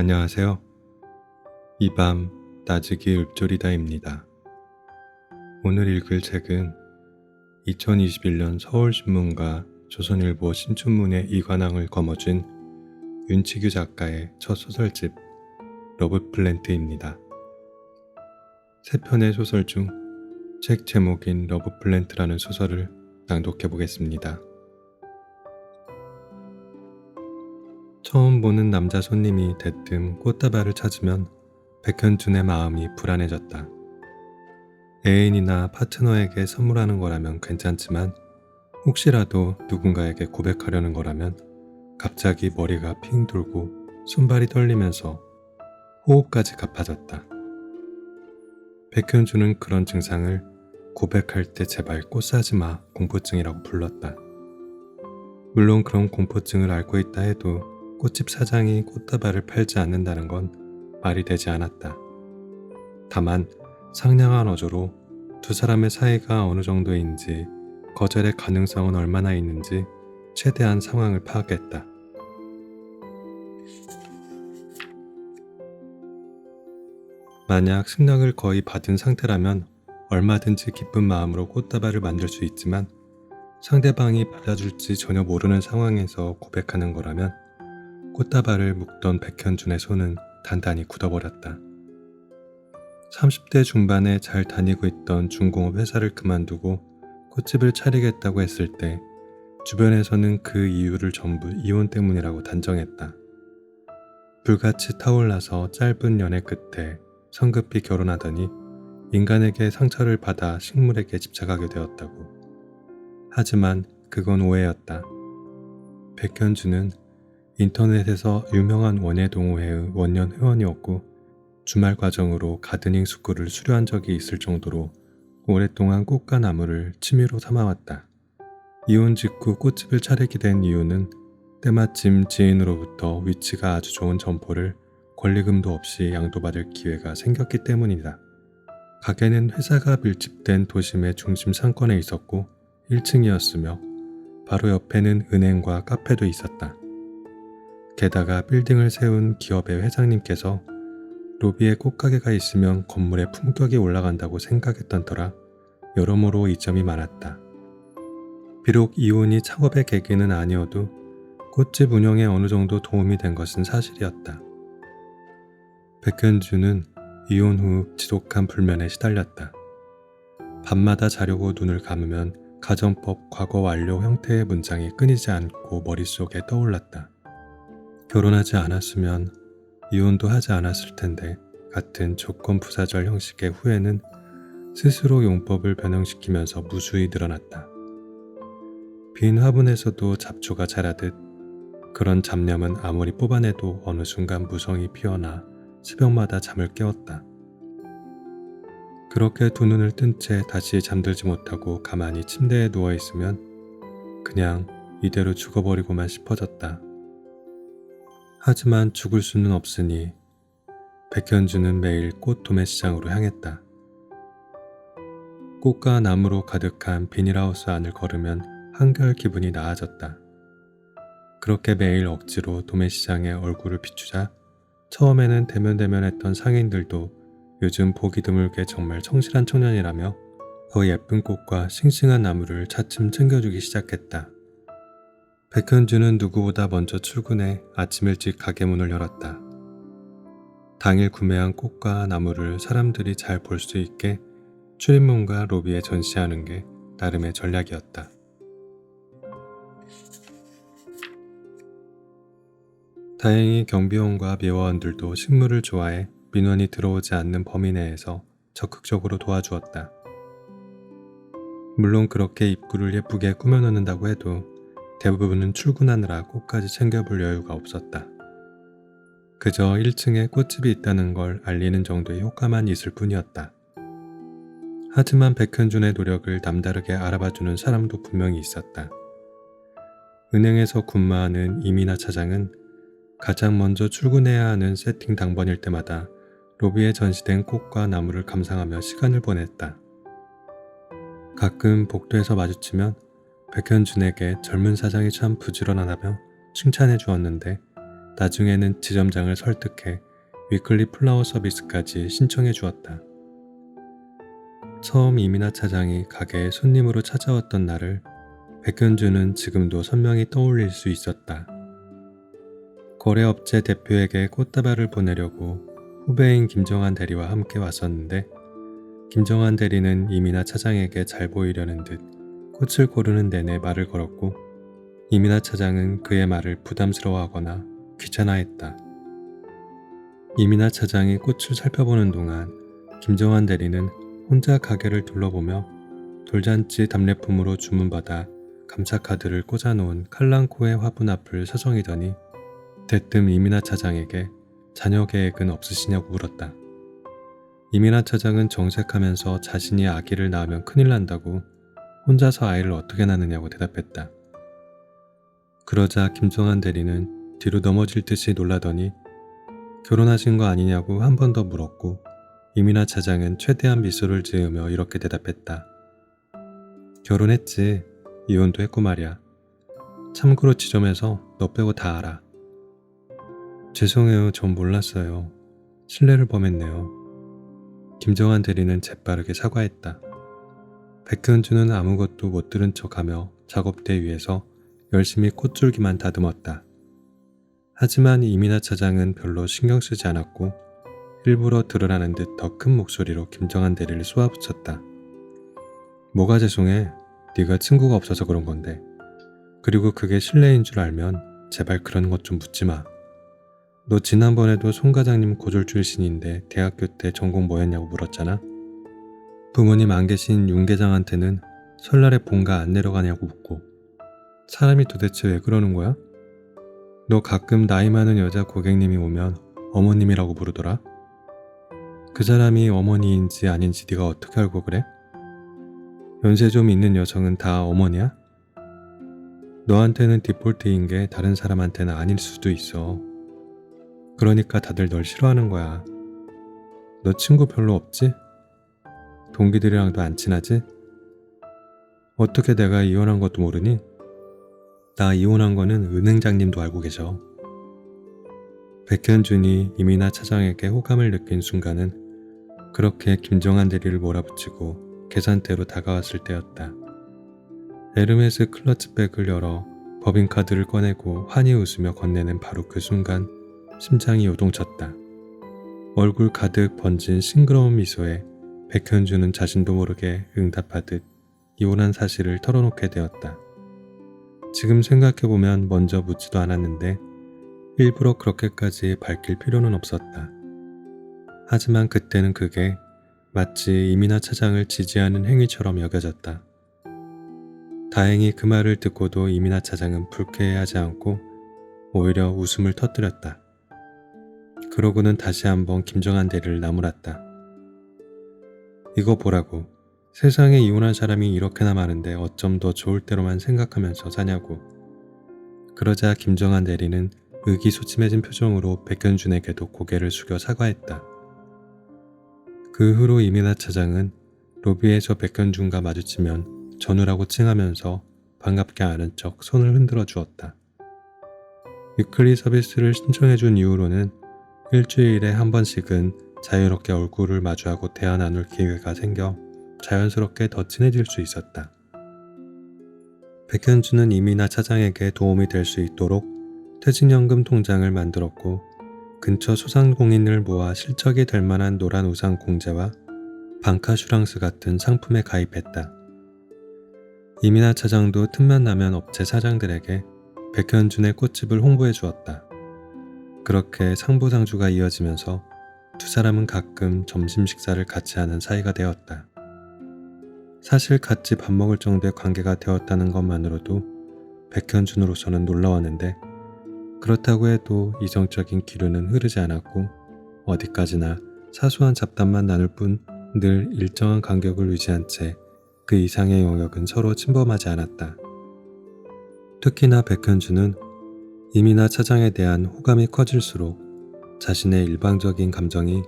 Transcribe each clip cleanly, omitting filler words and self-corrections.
안녕하세요. 이 밤 나직이 읊조리다입니다. 오늘 읽을 책은 2021년 서울신문과 조선일보 신춘문예 이관왕을 거머쥔 윤치규 작가의 첫 소설집 러브플랜트입니다. 세 편의 소설 중 책 제목인 러브플랜트라는 소설을 낭독해 보겠습니다. 처음 보는 남자 손님이 대뜸 꽃다발을 찾으면 백현준의 마음이 불안해졌다. 애인이나 파트너에게 선물하는 거라면 괜찮지만 혹시라도 누군가에게 고백하려는 거라면 갑자기 머리가 핑 돌고 손발이 떨리면서 호흡까지 가빠졌다. 백현준은 그런 증상을 고백할 때 제발 꽃 사지 마 공포증이라고 불렀다. 물론 그런 공포증을 앓고 있다 해도 꽃집 사장이 꽃다발을 팔지 않는다는 건 말이 되지 않았다. 다만 상냥한 어조로 두 사람의 사이가 어느 정도인지 거절의 가능성은 얼마나 있는지 최대한 상황을 파악했다. 만약 승낙을 거의 받은 상태라면 얼마든지 기쁜 마음으로 꽃다발을 만들 수 있지만 상대방이 받아줄지 전혀 모르는 상황에서 고백하는 거라면 꽃다발을 묶던 백현준의 손은 단단히 굳어버렸다. 30대 중반에 잘 다니고 있던 중공업 회사를 그만두고 꽃집을 차리겠다고 했을 때 주변에서는 그 이유를 전부 이혼 때문이라고 단정했다. 불같이 타올라서 짧은 연애 끝에 성급히 결혼하더니 인간에게 상처를 받아 식물에게 집착하게 되었다고. 하지만 그건 오해였다. 백현주는 인터넷에서 유명한 원예동호회의 원년 회원이었고 주말 과정으로 가드닝 숙구를 수료한 적이 있을 정도로 오랫동안 꽃과 나무를 취미로 삼아왔다. 이혼 직후 꽃집을 차리게 된 이유는 때마침 지인으로부터 위치가 아주 좋은 점포를 권리금도 없이 양도받을 기회가 생겼기 때문이다. 가게는 회사가 밀집된 도심의 중심 상권에 있었고 1층이었으며 바로 옆에는 은행과 카페도 있었다. 게다가 빌딩을 세운 기업의 회장님께서 로비에 꽃가게가 있으면 건물의 품격이 올라간다고 생각했던 터라 여러모로 이점이 많았다. 비록 이혼이 창업의 계기는 아니어도 꽃집 운영에 어느 정도 도움이 된 것은 사실이었다. 백현주는 이혼 후 지독한 불면에 시달렸다. 밤마다 자려고 눈을 감으면 가정법 과거 완료 형태의 문장이 끊이지 않고 머릿속에 떠올랐다. 결혼하지 않았으면 이혼도 하지 않았을 텐데 같은 조건 부사절 형식의 후회는 스스로 용법을 변형시키면서 무수히 늘어났다. 빈 화분에서도 잡초가 자라듯 그런 잡념은 아무리 뽑아내도 어느 순간 무성이 피어나 새벽마다 잠을 깨웠다. 그렇게 두 눈을 뜬 채 다시 잠들지 못하고 가만히 침대에 누워있으면 그냥 이대로 죽어버리고만 싶어졌다. 하지만 죽을 수는 없으니 백현주는 매일 꽃 도매시장으로 향했다. 꽃과 나무로 가득한 비닐하우스 안을 걸으면 한결 기분이 나아졌다. 그렇게 매일 억지로 도매시장에 얼굴을 비추자 처음에는 대면대면했던 상인들도 요즘 보기 드물게 정말 성실한 청년이라며 더 예쁜 꽃과 싱싱한 나무를 차츰 챙겨주기 시작했다. 백현주는 누구보다 먼저 출근해 아침 일찍 가게 문을 열었다. 당일 구매한 꽃과 나무를 사람들이 잘 볼 수 있게 출입문과 로비에 전시하는 게 나름의 전략이었다. 다행히 경비원과 미화원들도 식물을 좋아해 민원이 들어오지 않는 범위 내에서 적극적으로 도와주었다. 물론 그렇게 입구를 예쁘게 꾸며놓는다고 해도 대부분은 출근하느라 꽃까지 챙겨볼 여유가 없었다. 그저 1층에 꽃집이 있다는 걸 알리는 정도의 효과만 있을 뿐이었다. 하지만 백현준의 노력을 남다르게 알아봐주는 사람도 분명히 있었다. 은행에서 근무하는 이민아 차장은 가장 먼저 출근해야 하는 세팅 당번일 때마다 로비에 전시된 꽃과 나무를 감상하며 시간을 보냈다. 가끔 복도에서 마주치면 백현준에게 젊은 사장이 참 부지런하다며 칭찬해 주었는데 나중에는 지점장을 설득해 위클리 플라워 서비스까지 신청해 주었다. 처음 이민아 차장이 가게에 손님으로 찾아왔던 날을 백현주는 지금도 선명히 떠올릴 수 있었다. 거래업체 대표에게 꽃다발을 보내려고 후배인 김정한 대리와 함께 왔었는데 김정한 대리는 이민아 차장에게 잘 보이려는 듯 꽃을 고르는 내내 말을 걸었고 이민아 차장은 그의 말을 부담스러워하거나 귀찮아했다. 이민아 차장이 꽃을 살펴보는 동안 김정한 대리는 혼자 가게를 둘러보며 돌잔치 답례품으로 주문받아 감사카드를 꽂아놓은 칼랑코의 화분 앞을 서성이더니 대뜸 이민아 차장에게 자녀 계획은 없으시냐고 물었다. 이민아 차장은 정색하면서 자신이 아기를 낳으면 큰일 난다고 혼자서 아이를 어떻게 낳느냐고 대답했다. 그러자 김정한 대리는 뒤로 넘어질 듯이 놀라더니 결혼하신 거 아니냐고 한 번 더 물었고 이민아 차장은 최대한 미소를 지으며 이렇게 대답했다. 결혼했지. 이혼도 했고 말이야. 참고로 지점에서 너 빼고 다 알아. 죄송해요. 전 몰랐어요. 신뢰를 범했네요. 김정한 대리는 재빠르게 사과했다. 백현주는 아무것도 못 들은 척하며 작업대 위에서 열심히 콧줄기만 다듬었다. 하지만 이민아 차장은 별로 신경 쓰지 않았고 일부러 들으라는 듯 더 큰 목소리로 김정한 대리를 쏘아붙였다. 뭐가 죄송해. 네가 친구가 없어서 그런 건데. 그리고 그게 실례인 줄 알면 제발 그런 것 좀 묻지 마. 너 지난번에도 송 과장님 고졸 출신인데 대학교 때 전공 뭐였냐고 물었잖아. 부모님 안 계신 윤 계장한테는 설날에 본가 안 내려가냐고 묻고. 사람이 도대체 왜 그러는 거야? 너 가끔 나이 많은 여자 고객님이 오면 어머님이라고 부르더라. 그 사람이 어머니인지 아닌지 네가 어떻게 알고 그래? 연세 좀 있는 여성은 다 어머니야? 너한테는 디폴트인 게 다른 사람한테는 아닐 수도 있어. 그러니까 다들 널 싫어하는 거야. 너 친구 별로 없지? 동기들이랑도 안 친하지? 어떻게 내가 이혼한 것도 모르니? 나 이혼한 거는 은행장님도 알고 계셔. 백현준이 이민아 차장에게 호감을 느낀 순간은 그렇게 김정한 대리를 몰아붙이고 계산대로 다가왔을 때였다. 에르메스 클러치백을 열어 법인카드를 꺼내고 환히 웃으며 건네는 바로 그 순간 심장이 요동쳤다. 얼굴 가득 번진 싱그러운 미소에 백현주는 자신도 모르게 응답하듯 이혼한 사실을 털어놓게 되었다. 지금 생각해보면 먼저 묻지도 않았는데 일부러 그렇게까지 밝힐 필요는 없었다. 하지만 그때는 그게 마치 이민아 차장을 지지하는 행위처럼 여겨졌다. 다행히 그 말을 듣고도 이민아 차장은 불쾌해하지 않고 오히려 웃음을 터뜨렸다. 그러고는 다시 한번 김정한 대리를 나무랐다. 이거 보라고. 세상에 이혼한 사람이 이렇게나 많은데 어쩜 더 좋을 대로만 생각하면서 사냐고. 그러자 김정한 대리는 의기소침해진 표정으로 백현준에게도 고개를 숙여 사과했다. 그 후로 이민아 차장은 로비에서 백현준과 마주치면 전우라고 칭하면서 반갑게 아는 척 손을 흔들어 주었다. 위클리 서비스를 신청해준 이후로는 일주일에 한 번씩은 자유롭게 얼굴을 마주하고 대화 나눌 기회가 생겨 자연스럽게 더 친해질 수 있었다. 백현주는 이민아 차장에게 도움이 될 수 있도록 퇴직연금 통장을 만들었고 근처 소상공인을 모아 실적이 될 만한 노란 우산 공제와 방카슈랑스 같은 상품에 가입했다. 이민아 차장도 틈만 나면 업체 사장들에게 백현준의 꽃집을 홍보해 주었다. 그렇게 상부상주가 이어지면서 두 사람은 가끔 점심 식사를 같이 하는 사이가 되었다. 사실 같이 밥 먹을 정도의 관계가 되었다는 것만으로도 백현준으로서는 놀라웠는데 그렇다고 해도 이성적인 기류는 흐르지 않았고 어디까지나 사소한 잡담만 나눌 뿐 늘 일정한 간격을 유지한 채 그 이상의 영역은 서로 침범하지 않았다. 특히나 백현준은 이민아 차장에 대한 호감이 커질수록 자신의 일방적인 감정이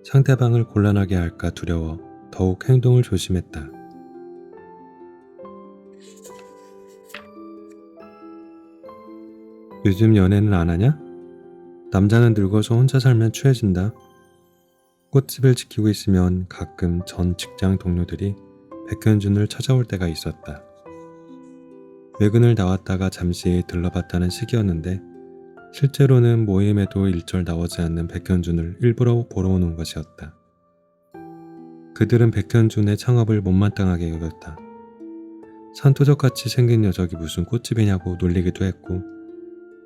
상대방을 곤란하게 할까 두려워 더욱 행동을 조심했다. 요즘 연애는 안 하냐? 남자는 늙어서 혼자 살면 취해진다. 꽃집을 지키고 있으면 가끔 전 직장 동료들이 백현준을 찾아올 때가 있었다. 외근을 나왔다가 잠시 들러봤다는 시기였는데 실제로는 모임에도 일절 나오지 않는 백현준을 일부러 보러 오는 것이었다. 그들은 백현준의 창업을 못마땅하게 여겼다. 산토적같이 생긴 녀석이 무슨 꽃집이냐고 놀리기도 했고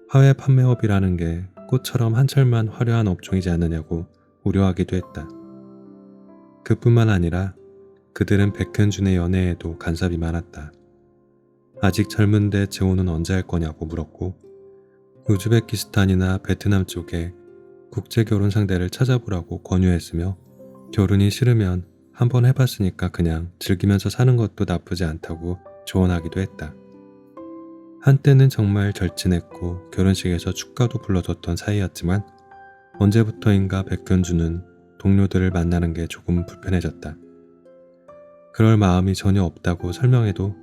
화훼 판매업이라는 게 꽃처럼 한철만 화려한 업종이지 않느냐고 우려하기도 했다. 그뿐만 아니라 그들은 백현준의 연애에도 간섭이 많았다. 아직 젊은데 재혼은 언제 할 거냐고 물었고 우즈베키스탄이나 베트남 쪽에 국제결혼 상대를 찾아보라고 권유했으며 결혼이 싫으면 한번 해봤으니까 그냥 즐기면서 사는 것도 나쁘지 않다고 조언하기도 했다. 한때는 정말 절친했고 결혼식에서 축가도 불러줬던 사이였지만 언제부터인가 백현주는 동료들을 만나는 게 조금 불편해졌다. 그럴 마음이 전혀 없다고 설명해도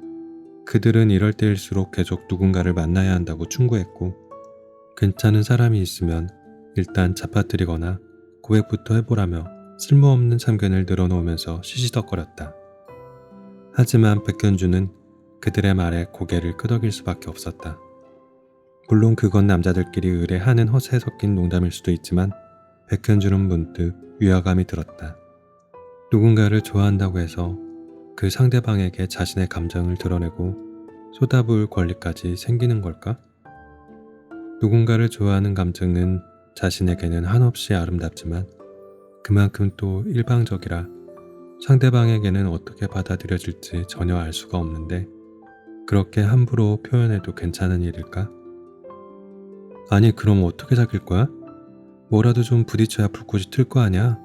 그들은 이럴 때일수록 계속 누군가를 만나야 한다고 충고했고 괜찮은 사람이 있으면 일단 잡아뜨리거나 고백부터 해보라며 쓸모없는 참견을 늘어놓으면서 시시덕거렸다. 하지만 백현주는 그들의 말에 고개를 끄덕일 수밖에 없었다. 물론 그건 남자들끼리 의뢰하는 허세 섞인 농담일 수도 있지만 백현주는 문득 위화감이 들었다. 누군가를 좋아한다고 해서 그 상대방에게 자신의 감정을 드러내고 쏟아부을 권리까지 생기는 걸까? 누군가를 좋아하는 감정은 자신에게는 한없이 아름답지만 그만큼 또 일방적이라 상대방에게는 어떻게 받아들여질지 전혀 알 수가 없는데 그렇게 함부로 표현해도 괜찮은 일일까? 아니 그럼 어떻게 사귈 거야? 뭐라도 좀 부딪혀야 불꽃이 틀 거 아냐?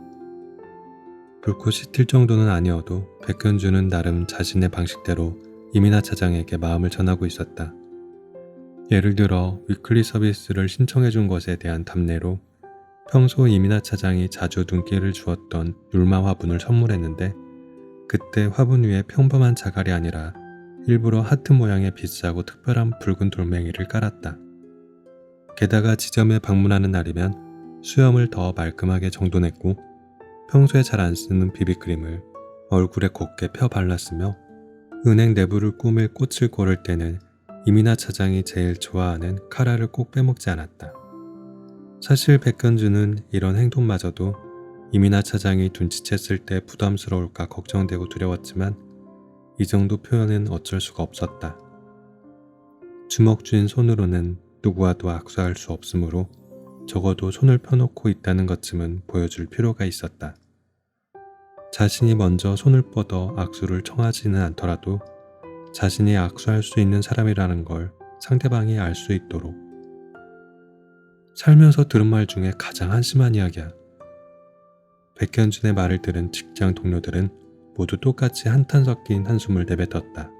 불꽃이 튈 정도는 아니어도 백현주는 나름 자신의 방식대로 이민아 차장에게 마음을 전하고 있었다. 예를 들어 위클리 서비스를 신청해 준 것에 대한 답례로 평소 이민아 차장이 자주 눈길을 주었던 율마 화분을 선물했는데 그때 화분 위에 평범한 자갈이 아니라 일부러 하트 모양의 비싸고 특별한 붉은 돌멩이를 깔았다. 게다가 지점에 방문하는 날이면 수염을 더 말끔하게 정돈했고 평소에 잘 안 쓰는 비비크림을 얼굴에 곱게 펴 발랐으며 은행 내부를 꾸밀 꽃을 고를 때는 이민아 차장이 제일 좋아하는 카라를 꼭 빼먹지 않았다. 사실 백현주는 이런 행동마저도 이민아 차장이 눈치챘을 때 부담스러울까 걱정되고 두려웠지만 이 정도 표현은 어쩔 수가 없었다. 주먹 쥔 손으로는 누구와도 악수할 수 없으므로 적어도 손을 펴놓고 있다는 것쯤은 보여줄 필요가 있었다. 자신이 먼저 손을 뻗어 악수를 청하지는 않더라도 자신이 악수할 수 있는 사람이라는 걸 상대방이 알 수 있도록. 살면서 들은 말 중에 가장 한심한 이야기야. 백현준의 말을 들은 직장 동료들은 모두 똑같이 한탄 섞인 한숨을 내뱉었다.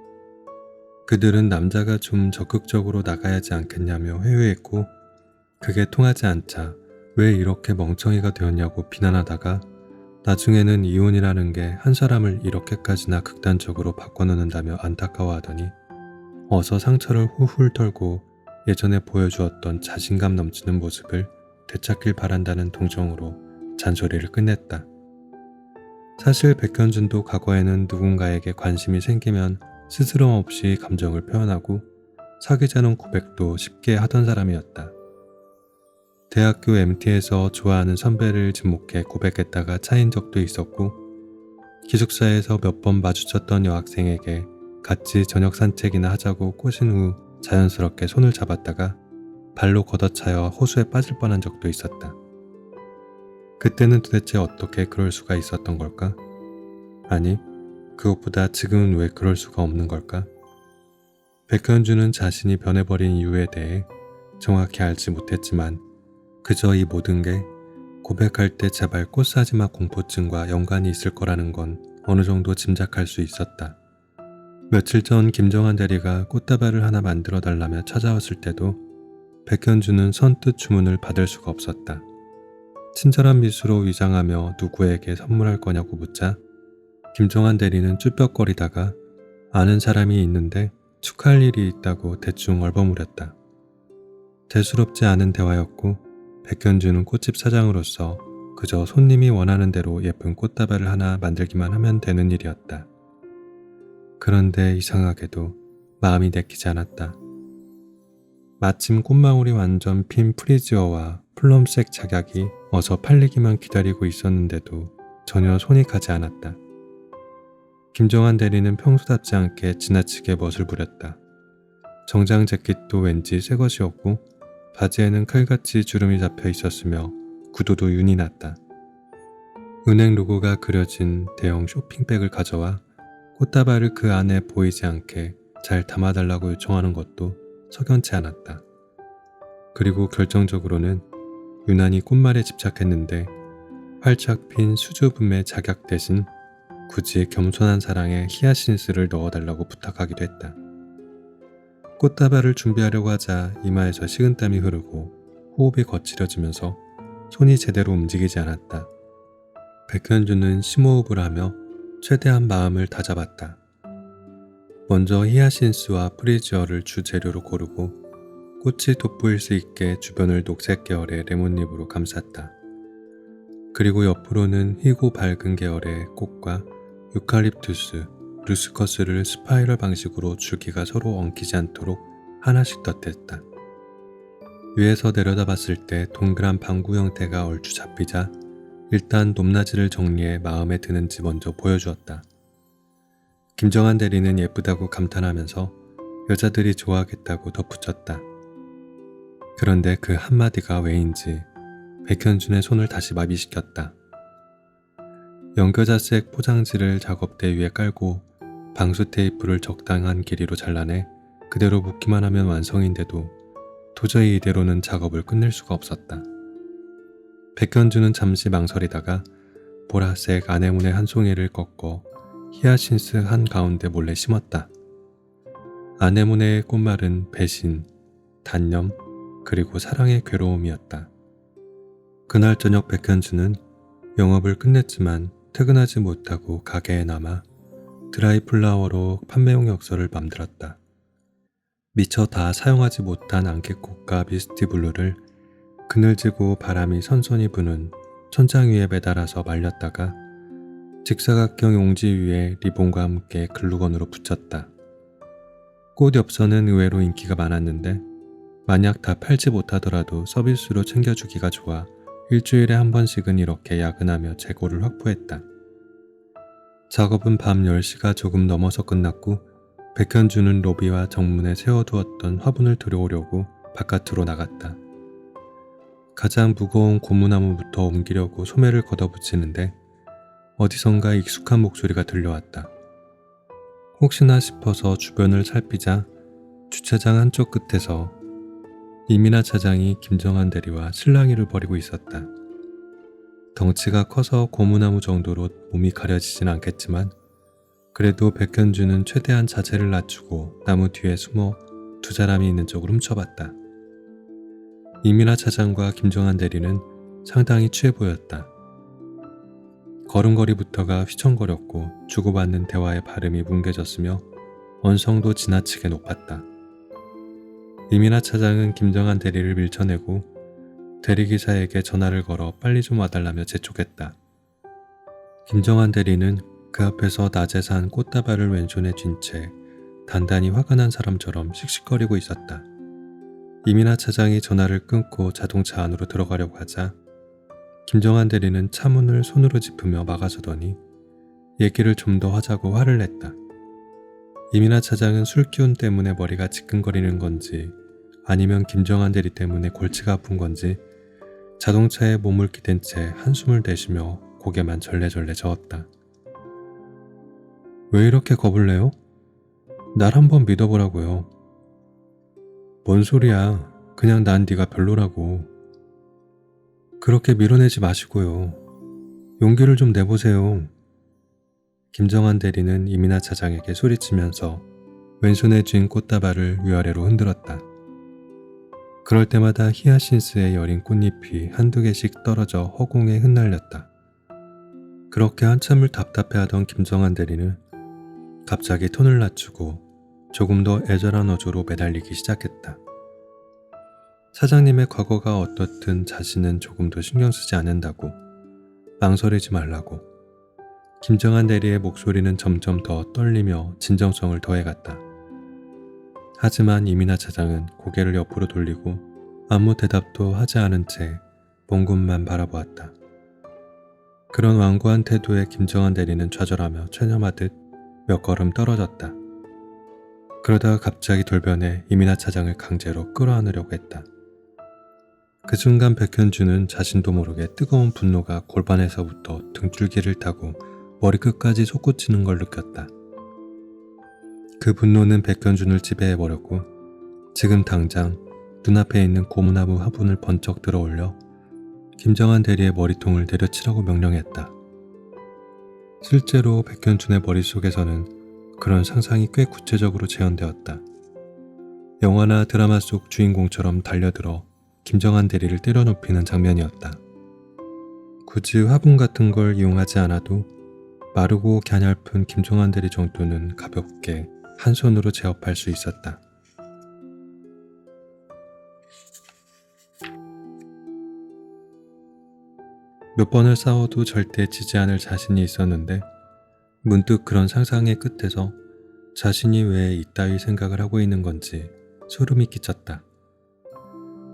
그들은 남자가 좀 적극적으로 나가야지 않겠냐며 회유했고 그게 통하지 않자 왜 이렇게 멍청이가 되었냐고 비난하다가 나중에는 이혼이라는 게 한 사람을 이렇게까지나 극단적으로 바꿔놓는다며 안타까워하더니 어서 상처를 훌훌 털고 예전에 보여주었던 자신감 넘치는 모습을 되찾길 바란다는 동정으로 잔소리를 끝냈다. 사실 백현준도 과거에는 누군가에게 관심이 생기면 스스럼 없이 감정을 표현하고 사귀자는 고백도 쉽게 하던 사람이었다. 대학교 MT에서 좋아하는 선배를 지목해 고백했다가 차인 적도 있었고 기숙사에서 몇 번 마주쳤던 여학생에게 같이 저녁 산책이나 하자고 꼬신 후 자연스럽게 손을 잡았다가 발로 걷어차여 호수에 빠질 뻔한 적도 있었다. 그때는 도대체 어떻게 그럴 수가 있었던 걸까? 아니, 그것보다 지금은 왜 그럴 수가 없는 걸까? 백현주는 자신이 변해버린 이유에 대해 정확히 알지 못했지만 그저 이 모든 게 고백할 때 제발 꽃사지마 공포증과 연관이 있을 거라는 건 어느 정도 짐작할 수 있었다. 며칠 전 김정한 대리가 꽃다발을 하나 만들어 달라며 찾아왔을 때도 백현주는 선뜻 주문을 받을 수가 없었다. 친절한 미소로 위장하며 누구에게 선물할 거냐고 묻자 김정한 대리는 쭈뼛거리다가 아는 사람이 있는데 축하할 일이 있다고 대충 얼버무렸다. 대수롭지 않은 대화였고 백현주는 꽃집 사장으로서 그저 손님이 원하는 대로 예쁜 꽃다발을 하나 만들기만 하면 되는 일이었다. 그런데 이상하게도 마음이 내키지 않았다. 마침 꽃망울이 완전 핀 프리지어와 플럼색 작약이 어서 팔리기만 기다리고 있었는데도 전혀 손이 가지 않았다. 김정한 대리는 평소답지 않게 지나치게 멋을 부렸다. 정장 재킷도 왠지 새것이었고 바지에는 칼같이 주름이 잡혀 있었으며 구두도 윤이 났다. 은행 로고가 그려진 대형 쇼핑백을 가져와 꽃다발을 그 안에 보이지 않게 잘 담아달라고 요청하는 것도 석연치 않았다. 그리고 결정적으로는 유난히 꽃말에 집착했는데 활짝 핀 수줍음의 작약 대신 굳이 겸손한 사랑에 히아신스를 넣어달라고 부탁하기도 했다. 꽃다발을 준비하려고 하자 이마에서 식은땀이 흐르고 호흡이 거칠어지면서 손이 제대로 움직이지 않았다. 백현주는 심호흡을 하며 최대한 마음을 다잡았다. 먼저 히아신스와 프리지어를 주재료로 고르고 꽃이 돋보일 수 있게 주변을 녹색 계열의 레몬잎으로 감쌌다. 그리고 옆으로는 희고 밝은 계열의 꽃과 유칼립투스, 루스커스를 스파이럴 방식으로 줄기가 서로 엉키지 않도록 하나씩 덧댔다. 위에서 내려다봤을 때 동그란 방구 형태가 얼추 잡히자 일단 높낮이를 정리해 마음에 드는지 먼저 보여주었다. 김정한 대리는 예쁘다고 감탄하면서 여자들이 좋아하겠다고 덧붙였다. 그런데 그 한마디가 왜인지 백현준의 손을 다시 마비시켰다. 연겨자색 포장지를 작업대 위에 깔고 방수 테이프를 적당한 길이로 잘라내 그대로 묶기만 하면 완성인데도 도저히 이대로는 작업을 끝낼 수가 없었다. 백현주는 잠시 망설이다가 보라색 아네모네 한 송이를 꺾어 히아신스 한가운데 몰래 심었다. 아네모네의 꽃말은 배신, 단념, 그리고 사랑의 괴로움이었다. 그날 저녁 백현주는 영업을 끝냈지만 퇴근하지 못하고 가게에 남아 드라이 플라워로 판매용 엽서를 만들었다. 미처 다 사용하지 못한 안개꽃과 미스티블루를 그늘지고 바람이 선선히 부는 천장 위에 매달아서 말렸다가 직사각형 용지 위에 리본과 함께 글루건으로 붙였다. 꽃 엽서는 의외로 인기가 많았는데 만약 다 팔지 못하더라도 서비스로 챙겨주기가 좋아 일주일에 한 번씩은 이렇게 야근하며 재고를 확보했다. 작업은 밤 10시가 조금 넘어서 끝났고 백현주는 로비와 정문에 세워두었던 화분을 들여오려고 바깥으로 나갔다. 가장 무거운 고무나무부터 옮기려고 소매를 걷어붙이는데 어디선가 익숙한 목소리가 들려왔다. 혹시나 싶어서 주변을 살피자 주차장 한쪽 끝에서 이민아 차장이 김정한 대리와 실랑이를 벌이고 있었다. 덩치가 커서 고무나무 정도로 몸이 가려지진 않겠지만 그래도 백현주는 최대한 자세를 낮추고 나무 뒤에 숨어 두 사람이 있는 쪽으로 훔쳐봤다. 이민아 차장과 김정한 대리는 상당히 취해 보였다. 걸음걸이부터가 휘청거렸고 주고받는 대화의 발음이 뭉개졌으며 언성도 지나치게 높았다. 이민아 차장은 김정한 대리를 밀쳐내고 대리기사에게 전화를 걸어 빨리 좀 와달라며 재촉했다. 김정한 대리는 그 앞에서 낮에 산 꽃다발을 왼손에 쥔 채 단단히 화가 난 사람처럼 씩씩거리고 있었다. 이민아 차장이 전화를 끊고 자동차 안으로 들어가려고 하자 김정한 대리는 차문을 손으로 짚으며 막아서더니 얘기를 좀 더 하자고 화를 냈다. 이민아 차장은 술기운 때문에 머리가 지끈거리는 건지 아니면 김정한 대리 때문에 골치가 아픈 건지 자동차에 몸을 기댄 채 한숨을 내쉬며 고개만 절레절레 저었다. 왜 이렇게 겁을 내요? 날 한번 믿어보라고요. 뭔 소리야. 그냥 난 네가 별로라고. 그렇게 밀어내지 마시고요. 용기를 좀 내보세요. 김정한 대리는 이민아 차장에게 소리치면서 왼손에 쥔 꽃다발을 위아래로 흔들었다. 그럴 때마다 히아신스의 여린 꽃잎이 한두 개씩 떨어져 허공에 흩날렸다. 그렇게 한참을 답답해하던 김정한 대리는 갑자기 톤을 낮추고 조금 더 애절한 어조로 매달리기 시작했다. 사장님의 과거가 어떻든 자신은 조금도 신경 쓰지 않는다고, 망설이지 말라고. 김정한 대리의 목소리는 점점 더 떨리며 진정성을 더해갔다. 하지만 이민아 차장은 고개를 옆으로 돌리고 아무 대답도 하지 않은 채 먼 곳만 바라보았다. 그런 완고한 태도에 김정한 대리는 좌절하며 체념하듯 몇 걸음 떨어졌다. 그러다가 갑자기 돌변해 이민아 차장을 강제로 끌어안으려고 했다. 그 순간 백현주는 자신도 모르게 뜨거운 분노가 골반에서부터 등줄기를 타고 머리끝까지 솟구치는 걸 느꼈다. 그 분노는 백현준을 지배해버렸고 지금 당장 눈앞에 있는 고무나무 화분을 번쩍 들어올려 김정한 대리의 머리통을 내려치라고 명령했다. 실제로 백현준의 머릿속에서는 그런 상상이 꽤 구체적으로 재현되었다. 영화나 드라마 속 주인공처럼 달려들어 김정한 대리를 때려눕히는 장면이었다. 굳이 화분 같은 걸 이용하지 않아도 마르고 갸냘픈 김정한 대리 정도는 가볍게 한 손으로 제압할 수 있었다. 몇 번을 싸워도 절대 지지 않을 자신이 있었는데 문득 그런 상상의 끝에서 자신이 왜 이따위 생각을 하고 있는 건지 소름이 끼쳤다.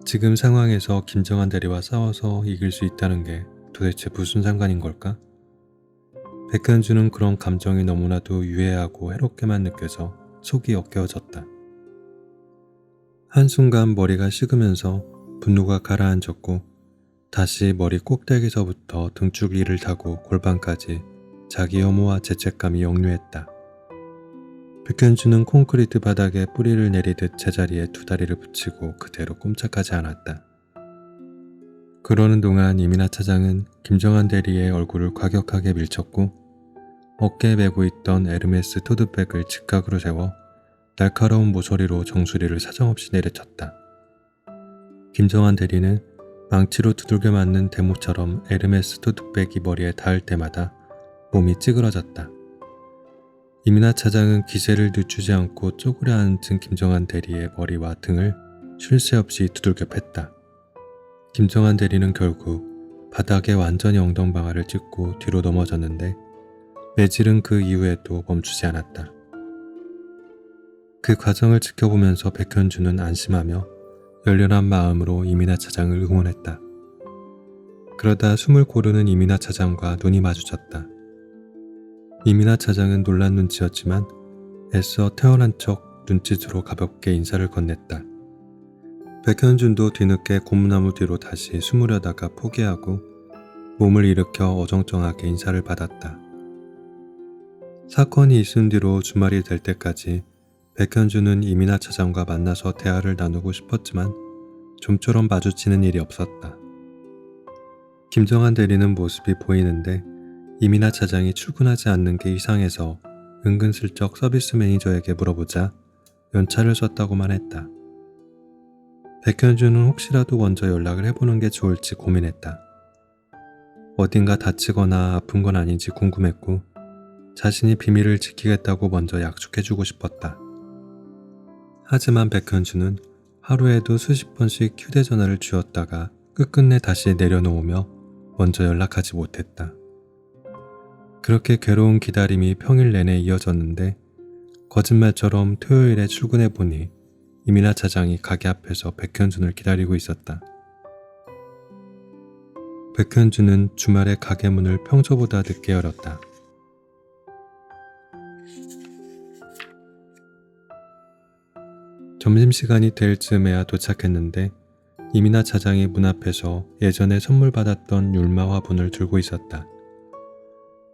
지금 상황에서 김정한 대리와 싸워서 이길 수 있다는 게 도대체 무슨 상관인 걸까? 백현주는 그런 감정이 너무나도 유해하고 해롭게만 느껴져 속이 억겨워졌다. 한순간 머리가 식으면서 분노가 가라앉았고 다시 머리 꼭대기서부터 등줄기를 타고 골반까지 자기 혐오와 죄책감이 역류했다. 백현주는 콘크리트 바닥에 뿌리를 내리듯 제자리에 두 다리를 붙이고 그대로 꼼짝하지 않았다. 그러는 동안 이민아 차장은 김정한 대리의 얼굴을 과격하게 밀쳤고 어깨에 메고 있던 에르메스 토드백을 직각으로 세워 날카로운 모서리로 정수리를 사정없이 내려쳤다. 김정한 대리는 망치로 두들겨 맞는 대모처럼 에르메스 토드백이 머리에 닿을 때마다 몸이 찌그러졌다. 이민아 차장은 기세를 늦추지 않고 쪼그려 앉은 김정한 대리의 머리와 등을 쉴 새 없이 두들겨 팼다. 김정한 대리는 결국 바닥에 완전히 엉덩방아를 찍고 뒤로 넘어졌는데 매질은 그 이후에도 멈추지 않았다. 그 과정을 지켜보면서 백현주는 안심하며 열렬한 마음으로 이민아 차장을 응원했다. 그러다 숨을 고르는 이민아 차장과 눈이 마주쳤다. 이민아 차장은 놀란 눈치였지만 애써 태어난 척 눈짓으로 가볍게 인사를 건넸다. 백현준도 뒤늦게 고무나무 뒤로 다시 숨으려다가 포기하고 몸을 일으켜 어정쩡하게 인사를 받았다. 사건이 있은 뒤로 주말이 될 때까지 백현준은 이민아 차장과 만나서 대화를 나누고 싶었지만 좀처럼 마주치는 일이 없었다. 김정한 대리는 모습이 보이는데 이민아 차장이 출근하지 않는 게 이상해서 은근슬쩍 서비스 매니저에게 물어보자 연차를 썼다고만 했다. 백현주는 혹시라도 먼저 연락을 해보는 게 좋을지 고민했다. 어딘가 다치거나 아픈 건 아닌지 궁금했고 자신이 비밀을 지키겠다고 먼저 약속해주고 싶었다. 하지만 백현주는 하루에도 수십 번씩 휴대전화를 쥐었다가 끝끝내 다시 내려놓으며 먼저 연락하지 못했다. 그렇게 괴로운 기다림이 평일 내내 이어졌는데 거짓말처럼 토요일에 출근해보니 이민아 차장이 가게 앞에서 백현준을 기다리고 있었다. 백현준은 주말에 가게 문을 평소보다 늦게 열었다. 점심시간이 될 즈음에야 도착했는데 이민아 차장이 문 앞에서 예전에 선물 받았던 율마 화분을 들고 있었다.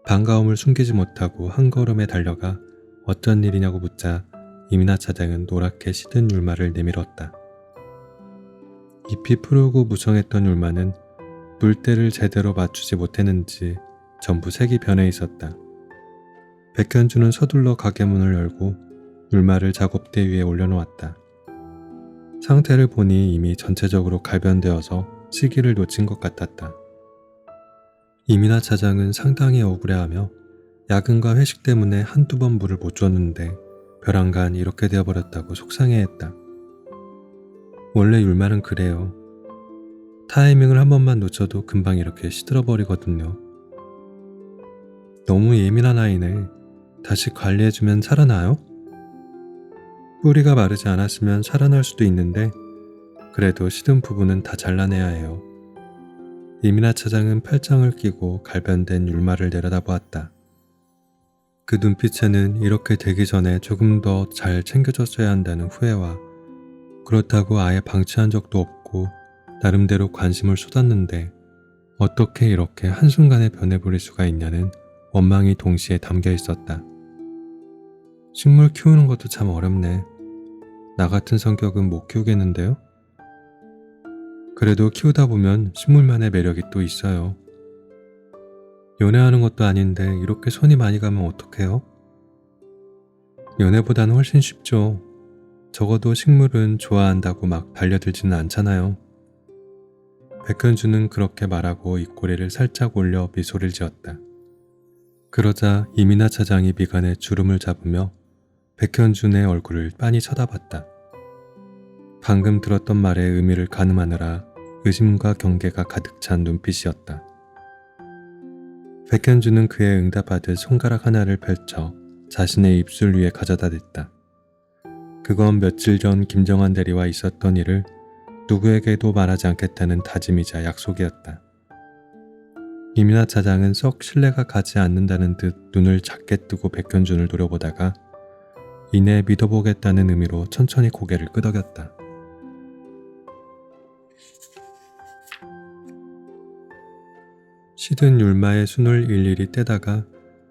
반가움을 숨기지 못하고 한 걸음에 달려가 어쩐 일이냐고 묻자 이민아 차장은 노랗게 시든 율마를 내밀었다. 잎이 푸르고 무성했던 율마는 물때를 제대로 맞추지 못했는지 전부 색이 변해 있었다. 백현주는 서둘러 가게 문을 열고 율마를 작업대 위에 올려놓았다. 상태를 보니 이미 전체적으로 갈변되어서 시기를 놓친 것 같았다. 이민아 차장은 상당히 억울해하며 야근과 회식 때문에 한두 번 물을 못 줬는데 벼랑간 이렇게 되어버렸다고 속상해했다. 원래 율마는 그래요. 타이밍을 한 번만 놓쳐도 금방 이렇게 시들어버리거든요. 너무 예민한 아이네. 다시 관리해주면 살아나요? 뿌리가 마르지 않았으면 살아날 수도 있는데 그래도 시든 부분은 다 잘라내야 해요. 이민아 차장은 팔짱을 끼고 갈변된 율마를 내려다보았다. 그 눈빛에는 이렇게 되기 전에 조금 더 잘 챙겨줬어야 한다는 후회와 그렇다고 아예 방치한 적도 없고 나름대로 관심을 쏟았는데 어떻게 이렇게 한순간에 변해버릴 수가 있냐는 원망이 동시에 담겨 있었다. 식물 키우는 것도 참 어렵네. 나 같은 성격은 못 키우겠는데요? 그래도 키우다 보면 식물만의 매력이 또 있어요. 연애하는 것도 아닌데 이렇게 손이 많이 가면 어떡해요? 연애보다는 훨씬 쉽죠. 적어도 식물은 좋아한다고 막 달려들지는 않잖아요. 백현주는 그렇게 말하고 입꼬리를 살짝 올려 미소를 지었다. 그러자 이민아 차장이 미간에 주름을 잡으며 백현준의 얼굴을 빤히 쳐다봤다. 방금 들었던 말의 의미를 가늠하느라 의심과 경계가 가득 찬 눈빛이었다. 백현준은 그의 응답하듯 손가락 하나를 펼쳐 자신의 입술 위에 가져다 댔다. 그건 며칠 전 김정환 대리와 있었던 일을 누구에게도 말하지 않겠다는 다짐이자 약속이었다. 이민아 차장은 썩 신뢰가 가지 않는다는 듯 눈을 작게 뜨고 백현준을 노려보다가 이내 믿어보겠다는 의미로 천천히 고개를 끄덕였다. 시든 율마의 순을 일일이 떼다가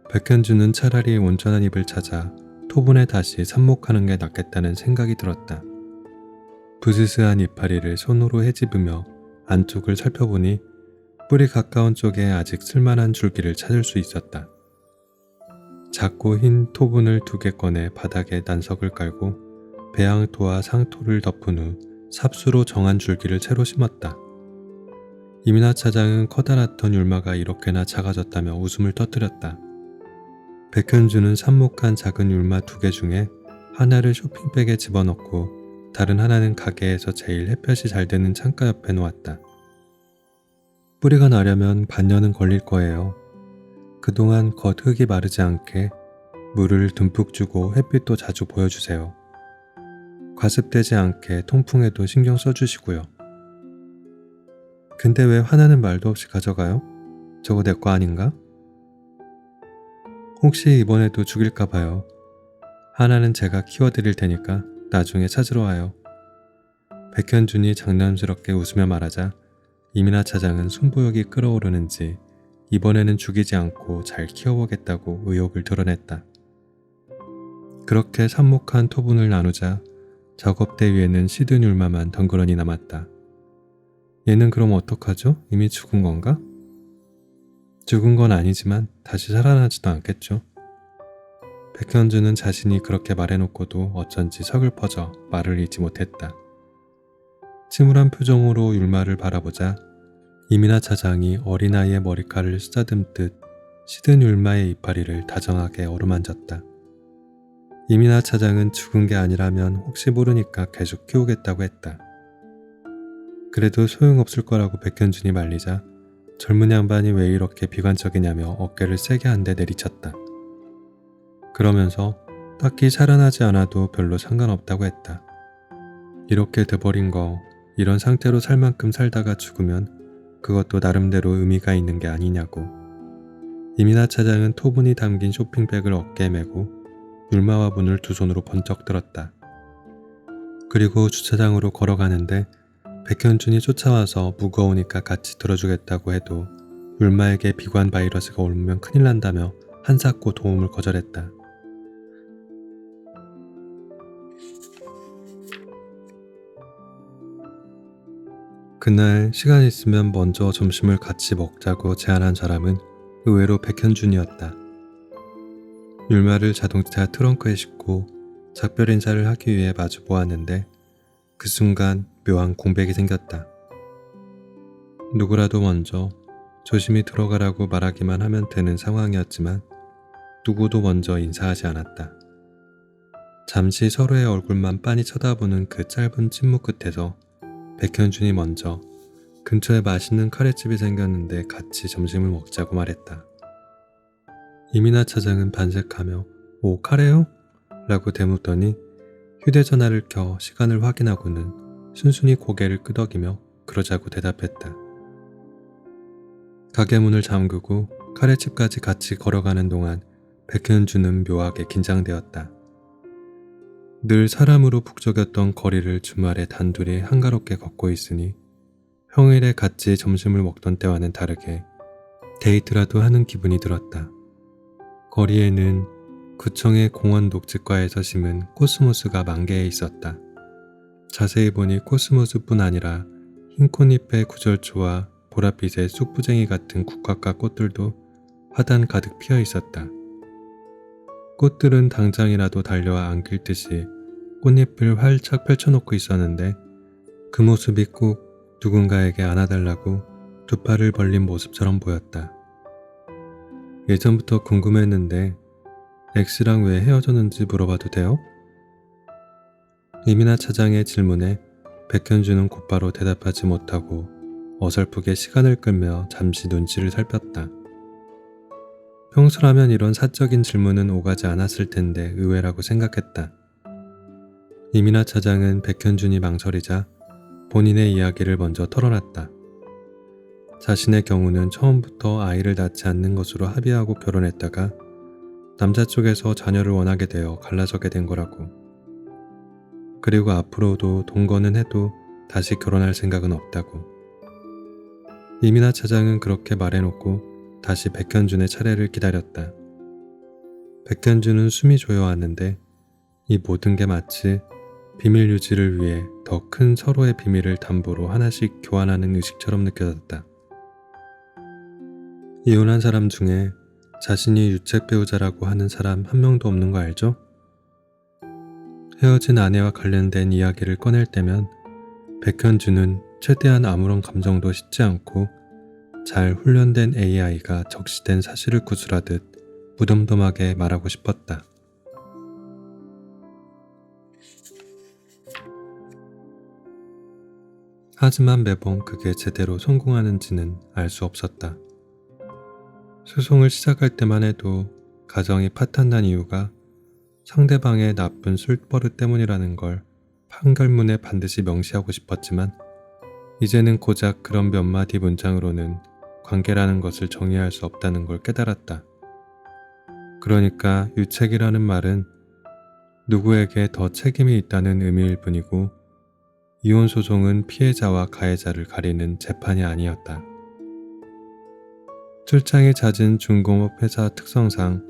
백현준은 차라리 온전한 잎을 찾아 토분에 다시 삽목하는 게 낫겠다는 생각이 들었다. 부스스한 이파리를 손으로 헤집으며 안쪽을 살펴보니 뿌리 가까운 쪽에 아직 쓸만한 줄기를 찾을 수 있었다. 작고 흰 토분을 2개 꺼내 바닥에 난석을 깔고 배양토와 상토를 덮은 후 삽수로 정한 줄기를 채로 심었다. 이민아 차장은 커다랗던 율마가 이렇게나 작아졌다며 웃음을 터뜨렸다. 백현주는 삽목한 작은 율마 2개 중에 하나를 쇼핑백에 집어넣고 다른 하나는 가게에서 제일 햇볕이 잘 드는 창가 옆에 놓았다. 뿌리가 나려면 반년은 걸릴 거예요. 그동안 겉 흙이 마르지 않게 물을 듬뿍 주고 햇빛도 자주 보여주세요. 과습되지 않게 통풍에도 신경 써주시고요. 근데 왜 화나는 말도 없이 가져가요? 저거 내 거 아닌가? 혹시 이번에도 죽일까봐요. 하나는 제가 키워드릴 테니까 나중에 찾으러 와요. 백현준이 장난스럽게 웃으며 말하자 이민아 차장은 승부욕이 끓어오르는지 이번에는 죽이지 않고 잘 키워보겠다고 의욕을 드러냈다. 그렇게 삽목한 토분을 나누자 작업대 위에는 시든 율마만 덩그러니 남았다. 얘는 그럼 어떡하죠? 이미 죽은 건가? 죽은 건 아니지만 다시 살아나지도 않겠죠. 백현주는 자신이 그렇게 말해놓고도 어쩐지 서글퍼져 말을 잇지 못했다. 침울한 표정으로 율마를 바라보자 이민아 차장이 어린아이의 머리카락을 쓰다듬듯 시든 율마의 이파리를 다정하게 어루만졌다. 이민아 차장은 죽은 게 아니라면 혹시 모르니까 계속 키우겠다고 했다. 그래도 소용없을 거라고 백현준이 말리자 젊은 양반이 왜 이렇게 비관적이냐며 어깨를 세게 한 대 내리쳤다. 그러면서 딱히 살아나지 않아도 별로 상관없다고 했다. 이렇게 돼버린 거 이런 상태로 살 만큼 살다가 죽으면 그것도 나름대로 의미가 있는 게 아니냐고. 이민아 차장은 토분이 담긴 쇼핑백을 어깨에 메고 율마와 문을 2손으로 번쩍 들었다. 그리고 주차장으로 걸어가는데 백현준이 쫓아와서 무거우니까 같이 들어주겠다고 해도 율마에게 비관 바이러스가 옮으면 큰일 난다며 한사코 도움을 거절했다. 그날 시간 있으면 먼저 점심을 같이 먹자고 제안한 사람은 의외로 백현준이었다. 율마를 자동차 트렁크에 싣고 작별 인사를 하기 위해 마주 보았는데 그 순간 묘한 공백이 생겼다. 누구라도 먼저 조심히 들어가라고 말하기만 하면 되는 상황이었지만 누구도 먼저 인사하지 않았다. 잠시 서로의 얼굴만 빤히 쳐다보는 그 짧은 침묵 끝에서 백현준이 먼저 근처에 맛있는 카레집이 생겼는데 같이 점심을 먹자고 말했다. 이민아 차장은 반색하며 오 카레요? 라고 대묻더니 휴대전화를 켜 시간을 확인하고는 순순히 고개를 끄덕이며 그러자고 대답했다. 가게 문을 잠그고 카레집까지 같이 걸어가는 동안 백현주는 묘하게 긴장되었다. 늘 사람으로 북적였던 거리를 주말에 단둘이 한가롭게 걷고 있으니 평일에 같이 점심을 먹던 때와는 다르게 데이트라도 하는 기분이 들었다. 거리에는 구청의 공원 녹지과에서 심은 코스모스가 만개해 있었다. 자세히 보니 코스모스뿐 아니라 흰 꽃잎의 구절초와 보랏빛의 쑥부쟁이 같은 국화과 꽃들도 화단 가득 피어 있었다. 꽃들은 당장이라도 달려와 안길 듯이 꽃잎을 활짝 펼쳐놓고 있었는데 그 모습이 꼭 누군가에게 안아달라고 두 팔을 벌린 모습처럼 보였다. 예전부터 궁금했는데 X랑 왜 헤어졌는지 물어봐도 돼요? 이민아 차장의 질문에 백현주는 곧바로 대답하지 못하고 어설프게 시간을 끌며 잠시 눈치를 살폈다. 평소라면 이런 사적인 질문은 오가지 않았을 텐데 의외라고 생각했다. 이민아 차장은 백현준이 망설이자 본인의 이야기를 먼저 털어놨다. 자신의 경우는 처음부터 아이를 낳지 않는 것으로 합의하고 결혼했다가 남자 쪽에서 자녀를 원하게 되어 갈라서게 된 거라고. 그리고 앞으로도 동거는 해도 다시 결혼할 생각은 없다고. 이민아 차장은 그렇게 말해놓고 다시 백현준의 차례를 기다렸다. 백현준은 숨이 조여왔는데 이 모든 게 마치 비밀 유지를 위해 더 큰 서로의 비밀을 담보로 하나씩 교환하는 의식처럼 느껴졌다. 이혼한 사람 중에 자신이 유책 배우자라고 하는 사람 한 명도 없는 거 알죠? 헤어진 아내와 관련된 이야기를 꺼낼 때면 백현주는 최대한 아무런 감정도 싣지 않고 잘 훈련된 AI가 적시된 사실을 구술하듯 무덤덤하게 말하고 싶었다. 하지만 매번 그게 제대로 성공하는지는 알 수 없었다. 소송을 시작할 때만 해도 가정이 파탄난 이유가 상대방의 나쁜 술버릇 때문이라는 걸 판결문에 반드시 명시하고 싶었지만 이제는 고작 그런 몇 마디 문장으로는 관계라는 것을 정의할 수 없다는 걸 깨달았다. 그러니까 유책이라는 말은 누구에게 더 책임이 있다는 의미일 뿐이고 이혼 소송은 피해자와 가해자를 가리는 재판이 아니었다. 출장이 잦은 중공업 회사 특성상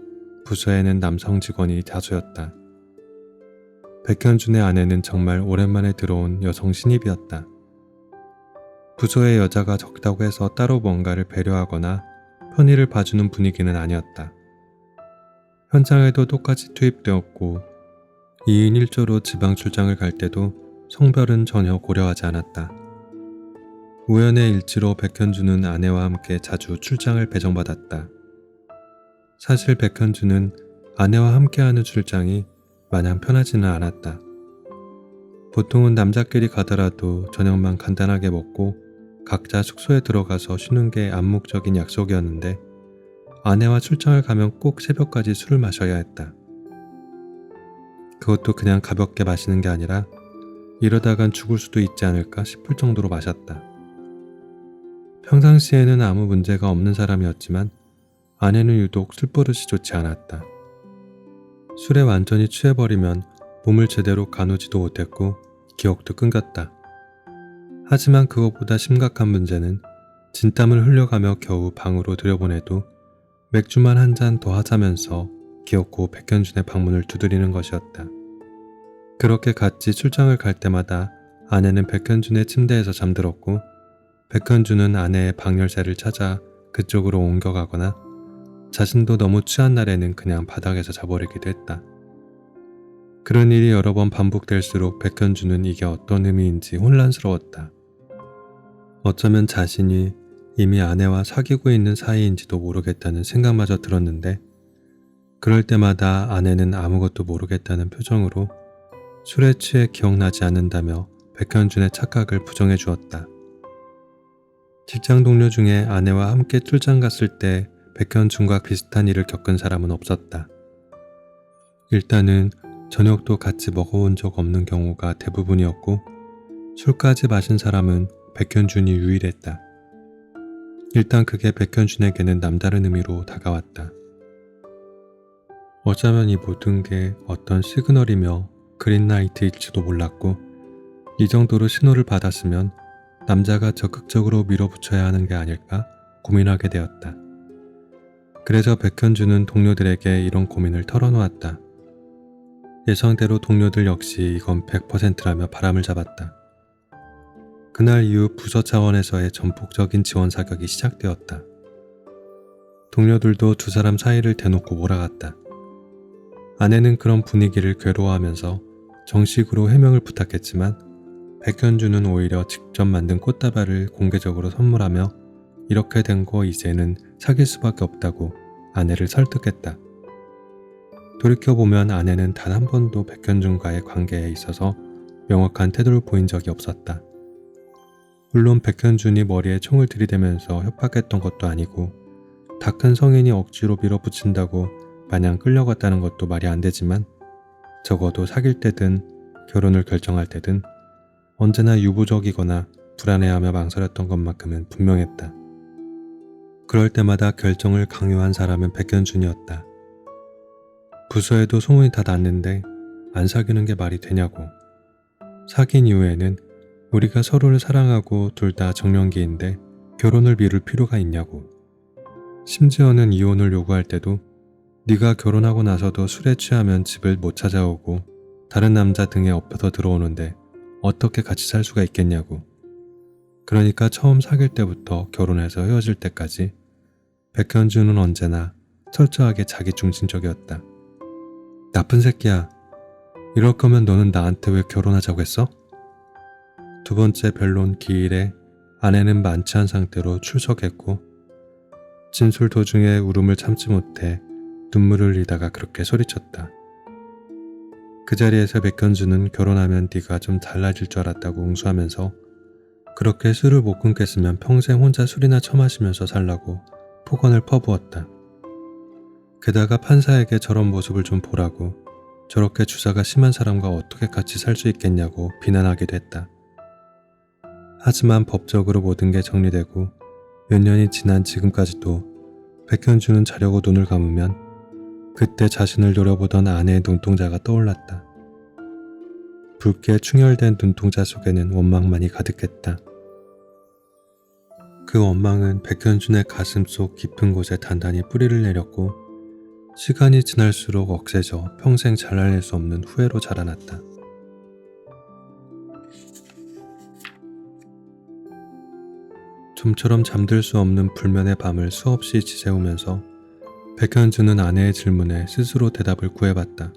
부서에는 남성 직원이 다수였다. 백현준의 아내는 정말 오랜만에 들어온 여성 신입이었다. 부서에 여자가 적다고 해서 따로 뭔가를 배려하거나 편의를 봐주는 분위기는 아니었다. 현장에도 똑같이 투입되었고 2인 1조로 지방 출장을 갈 때도 성별은 전혀 고려하지 않았다. 우연의 일치로 백현주는 아내와 함께 자주 출장을 배정받았다. 사실 백현주는 아내와 함께하는 출장이 마냥 편하지는 않았다. 보통은 남자끼리 가더라도 저녁만 간단하게 먹고 각자 숙소에 들어가서 쉬는 게 암묵적인 약속이었는데 아내와 출장을 가면 꼭 새벽까지 술을 마셔야 했다. 그것도 그냥 가볍게 마시는 게 아니라 이러다간 죽을 수도 있지 않을까 싶을 정도로 마셨다. 평상시에는 아무 문제가 없는 사람이었지만 아내는 유독 술버릇이 좋지 않았다. 술에 완전히 취해버리면 몸을 제대로 가누지도 못했고 기억도 끊겼다. 하지만 그것보다 심각한 문제는 진땀을 흘려가며 겨우 방으로 들여보내도 맥주만 한 잔 더 하자면서 기어코 백현준의 방문을 두드리는 것이었다. 그렇게 같이 출장을 갈 때마다 아내는 백현준의 침대에서 잠들었고 백현준은 아내의 방 열쇠를 찾아 그쪽으로 옮겨가거나 자신도 너무 취한 날에는 그냥 바닥에서 자버리기도 했다. 그런 일이 여러 번 반복될수록 백현준은 이게 어떤 의미인지 혼란스러웠다. 어쩌면 자신이 이미 아내와 사귀고 있는 사이인지도 모르겠다는 생각마저 들었는데 그럴 때마다 아내는 아무것도 모르겠다는 표정으로 술에 취해 기억나지 않는다며 백현준의 착각을 부정해 주었다. 직장 동료 중에 아내와 함께 출장 갔을 때 백현준과 비슷한 일을 겪은 사람은 없었다. 일단은 저녁도 같이 먹어본 적 없는 경우가 대부분이었고 술까지 마신 사람은 백현준이 유일했다. 일단 그게 백현준에게는 남다른 의미로 다가왔다. 어쩌면 이 모든 게 어떤 시그널이며 그린라이트일지도 몰랐고 이 정도로 신호를 받았으면 남자가 적극적으로 밀어붙여야 하는 게 아닐까 고민하게 되었다. 그래서 백현준은 동료들에게 이런 고민을 털어놓았다. 예상대로 동료들 역시 이건 100%라며 바람을 잡았다. 그날 이후 부서 차원에서의 전폭적인 지원 사격이 시작되었다. 동료들도 두 사람 사이를 대놓고 몰아갔다. 아내는 그런 분위기를 괴로워하면서 정식으로 해명을 부탁했지만 백현준은 오히려 직접 만든 꽃다발을 공개적으로 선물하며 이렇게 된 거 이제는 사귈 수밖에 없다고 아내를 설득했다. 돌이켜보면 아내는 단 한 번도 백현준과의 관계에 있어서 명확한 태도를 보인 적이 없었다. 물론 백현준이 머리에 총을 들이대면서 협박했던 것도 아니고 다 큰 성인이 억지로 밀어붙인다고 마냥 끌려갔다는 것도 말이 안 되지만 적어도 사귈 때든 결혼을 결정할 때든 언제나 유보적이거나 불안해하며 망설였던 것만큼은 분명했다. 그럴 때마다 결정을 강요한 사람은 백현준이었다. 부서에도 소문이 다 났는데 안 사귀는 게 말이 되냐고. 사귄 이후에는 우리가 서로를 사랑하고 둘 다 정년기인데 결혼을 미룰 필요가 있냐고. 심지어는 이혼을 요구할 때도 네가 결혼하고 나서도 술에 취하면 집을 못 찾아오고 다른 남자 등에 엎혀서 들어오는데 어떻게 같이 살 수가 있겠냐고. 그러니까 처음 사귈 때부터 결혼해서 헤어질 때까지 백현준은 언제나 철저하게 자기중심적이었다. 나쁜 새끼야. 이럴 거면 너는 나한테 왜 결혼하자고 했어? 두 번째 변론 기일에 아내는 만취한 상태로 출석했고 진술 도중에 울음을 참지 못해 눈물을 흘리다가 그렇게 소리쳤다. 그 자리에서 백현준은 결혼하면 네가 좀 달라질 줄 알았다고 웅수하면서 그렇게 술을 못 끊겠으면 평생 혼자 술이나 처마시면서 살라고 폭언을 퍼부었다. 게다가 판사에게 저런 모습을 좀 보라고 저렇게 주사가 심한 사람과 어떻게 같이 살 수 있겠냐고 비난하기도 했다. 하지만 법적으로 모든 게 정리되고 몇 년이 지난 지금까지도 백현준은 자려고 눈을 감으면 그때 자신을 노려보던 아내의 눈동자가 떠올랐다. 붉게 충혈된 눈동자 속에는 원망만이 가득했다. 그 원망은 백현준의 가슴 속 깊은 곳에 단단히 뿌리를 내렸고 시간이 지날수록 억세져 평생 잘라낼 수 없는 후회로 자라났다. 좀처럼 잠들 수 없는 불면의 밤을 수없이 지새우면서 백현준은 아내의 질문에 스스로 대답을 구해봤다.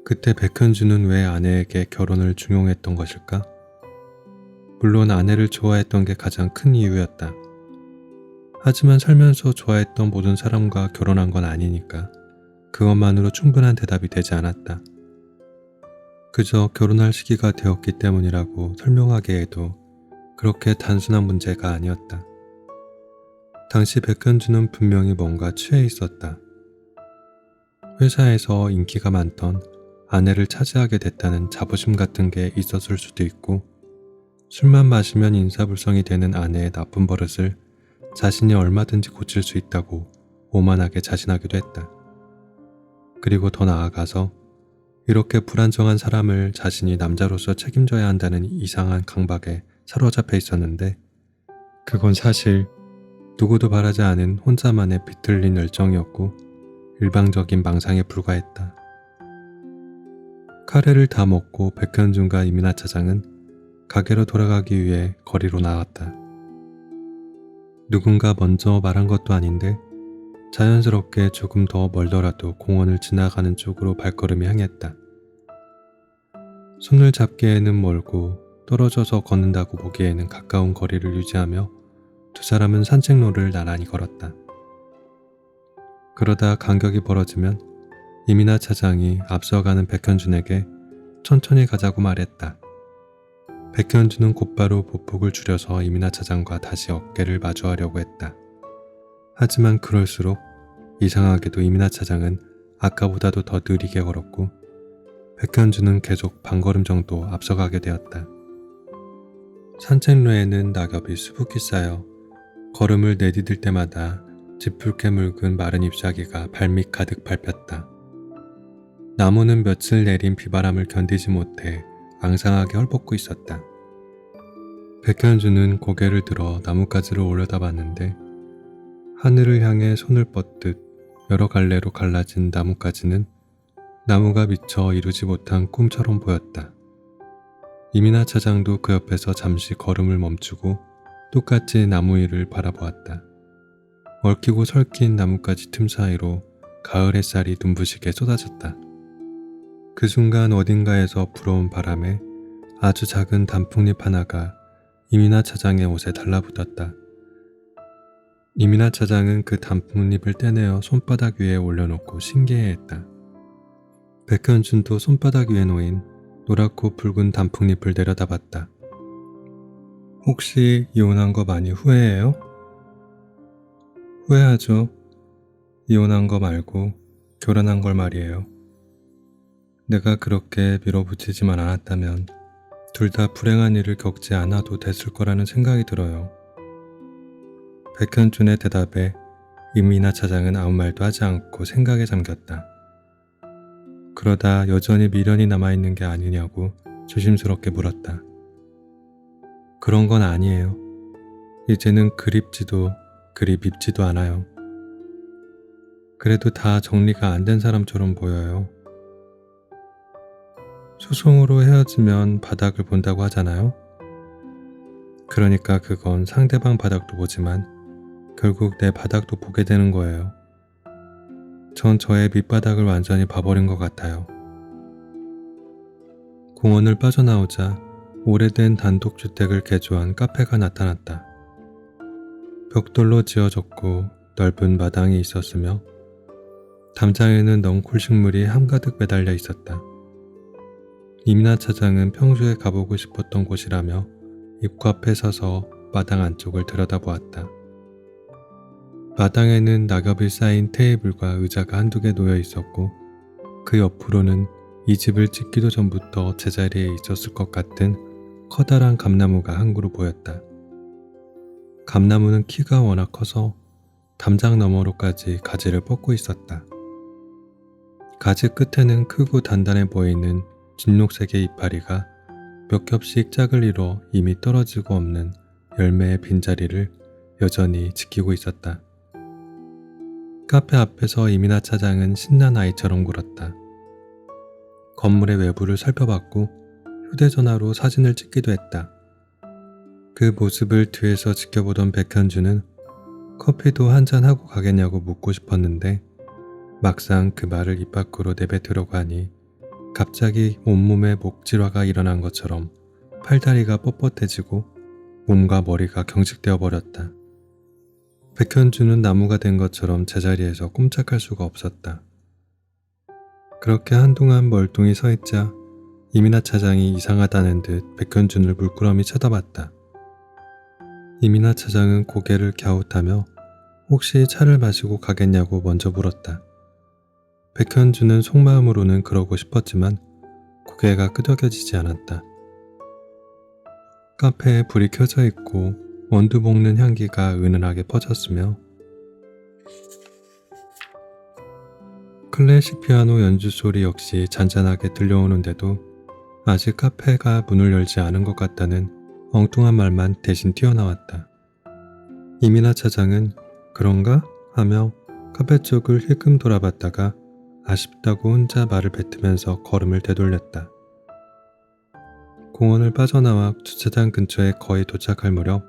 그때 백현준은 왜 아내에게 결혼을 중용했던 것일까? 물론 아내를 좋아했던 게 가장 큰 이유였다. 하지만 살면서 좋아했던 모든 사람과 결혼한 건 아니니까 그것만으로 충분한 대답이 되지 않았다. 그저 결혼할 시기가 되었기 때문이라고 설명하게 해도 그렇게 단순한 문제가 아니었다. 당시 백현준은 분명히 뭔가 취해 있었다. 회사에서 인기가 많던 아내를 차지하게 됐다는 자부심 같은 게 있었을 수도 있고 술만 마시면 인사불성이 되는 아내의 나쁜 버릇을 자신이 얼마든지 고칠 수 있다고 오만하게 자신하기도 했다. 그리고 더 나아가서 이렇게 불안정한 사람을 자신이 남자로서 책임져야 한다는 이상한 강박에 사로잡혀 있었는데 그건 사실 누구도 바라지 않은 혼자만의 비틀린 열정이었고 일방적인 망상에 불과했다. 카레를 다 먹고 백현준과 이민아 차장은 가게로 돌아가기 위해 거리로 나왔다. 누군가 먼저 말한 것도 아닌데 자연스럽게 조금 더 멀더라도 공원을 지나가는 쪽으로 발걸음이 향했다. 손을 잡기에는 멀고 떨어져서 걷는다고 보기에는 가까운 거리를 유지하며 두 사람은 산책로를 나란히 걸었다. 그러다 간격이 벌어지면 이민아 차장이 앞서가는 백현준에게 천천히 가자고 말했다. 백현주는 곧바로 보폭을 줄여서 이민아 차장과 다시 어깨를 마주하려고 했다. 하지만 그럴수록 이상하게도 이민아 차장은 아까보다도 더 느리게 걸었고 백현주는 계속 반걸음 정도 앞서가게 되었다. 산책로에는 낙엽이 수북히 쌓여 걸음을 내디딜 때마다 짙붉게 묽은 마른 잎사귀가 발밑 가득 밟혔다. 나무는 며칠 내린 비바람을 견디지 못해 앙상하게 헐벗고 있었다. 백현주는 고개를 들어 나뭇가지를 올려다봤는데 하늘을 향해 손을 뻗듯 여러 갈래로 갈라진 나뭇가지는 나무가 미처 이루지 못한 꿈처럼 보였다. 이민아 차장도 그 옆에서 잠시 걸음을 멈추고 똑같이 나무 위를 바라보았다. 얽히고 설킨 나뭇가지 틈 사이로 가을 햇살이 눈부시게 쏟아졌다. 그 순간 어딘가에서 불어온 바람에 아주 작은 단풍잎 하나가 이민아 차장의 옷에 달라붙었다. 이민아 차장은 그 단풍잎을 떼내어 손바닥 위에 올려놓고 신기해했다. 백현준도 손바닥 위에 놓인 노랗고 붉은 단풍잎을 내려다봤다. 혹시 이혼한 거 많이 후회해요? 후회하죠. 이혼한 거 말고 결혼한 걸 말이에요. 내가 그렇게 밀어붙이지만 않았다면 둘 다 불행한 일을 겪지 않아도 됐을 거라는 생각이 들어요. 백현준의 대답에 이민아 차장은 아무 말도 하지 않고 생각에 잠겼다. 그러다 여전히 미련이 남아있는 게 아니냐고 조심스럽게 물었다. 그런 건 아니에요. 이제는 그립지도 그리 밉지도 않아요. 그래도 다 정리가 안 된 사람처럼 보여요. 소송으로 헤어지면 바닥을 본다고 하잖아요. 그러니까 그건 상대방 바닥도 보지만 결국 내 바닥도 보게 되는 거예요. 전 저의 밑바닥을 완전히 봐버린 것 같아요. 공원을 빠져나오자 오래된 단독주택을 개조한 카페가 나타났다. 벽돌로 지어졌고 넓은 마당이 있었으며 담장에는 넝쿨 식물이 한가득 매달려 있었다. 이민아 차장은 평소에 가보고 싶었던 곳이라며 입구 앞에 서서 마당 안쪽을 들여다보았다. 마당에는 낙엽이 쌓인 테이블과 의자가 한두 개 놓여 있었고 그 옆으로는 이 집을 짓기도 전부터 제자리에 있었을 것 같은 커다란 감나무가 한 그루 보였다. 감나무는 키가 워낙 커서 담장 너머로까지 가지를 뻗고 있었다. 가지 끝에는 크고 단단해 보이는 진녹색의 이파리가 몇 겹씩 짝을 이뤄 이미 떨어지고 없는 열매의 빈자리를 여전히 지키고 있었다. 카페 앞에서 이민아 차장은 신난 아이처럼 굴었다. 건물의 외부를 살펴봤고 휴대전화로 사진을 찍기도 했다. 그 모습을 뒤에서 지켜보던 백현주는 커피도 한잔하고 가겠냐고 묻고 싶었는데 막상 그 말을 입 밖으로 내뱉으려고 하니 갑자기 온몸에 목질화가 일어난 것처럼 팔다리가 뻣뻣해지고 몸과 머리가 경직되어 버렸다. 백현주는 나무가 된 것처럼 제자리에서 꼼짝할 수가 없었다. 그렇게 한동안 멀뚱히 서 있자 이민아 차장이 이상하다는 듯 백현준을 물끄러미 쳐다봤다. 이민아 차장은 고개를 갸웃하며 혹시 차를 마시고 가겠냐고 먼저 물었다. 백현준은 속마음으로는 그러고 싶었지만 고개가 끄덕여지지 않았다. 카페에 불이 켜져 있고 원두 볶는 향기가 은은하게 퍼졌으며 클래식 피아노 연주 소리 역시 잔잔하게 들려오는데도 아직 카페가 문을 열지 않은 것 같다는 엉뚱한 말만 대신 튀어나왔다. 이민아 차장은 그런가? 하며 카페 쪽을 힐끔 돌아봤다가 아쉽다고 혼자 말을 뱉으면서 걸음을 되돌렸다. 공원을 빠져나와 주차장 근처에 거의 도착할 무렵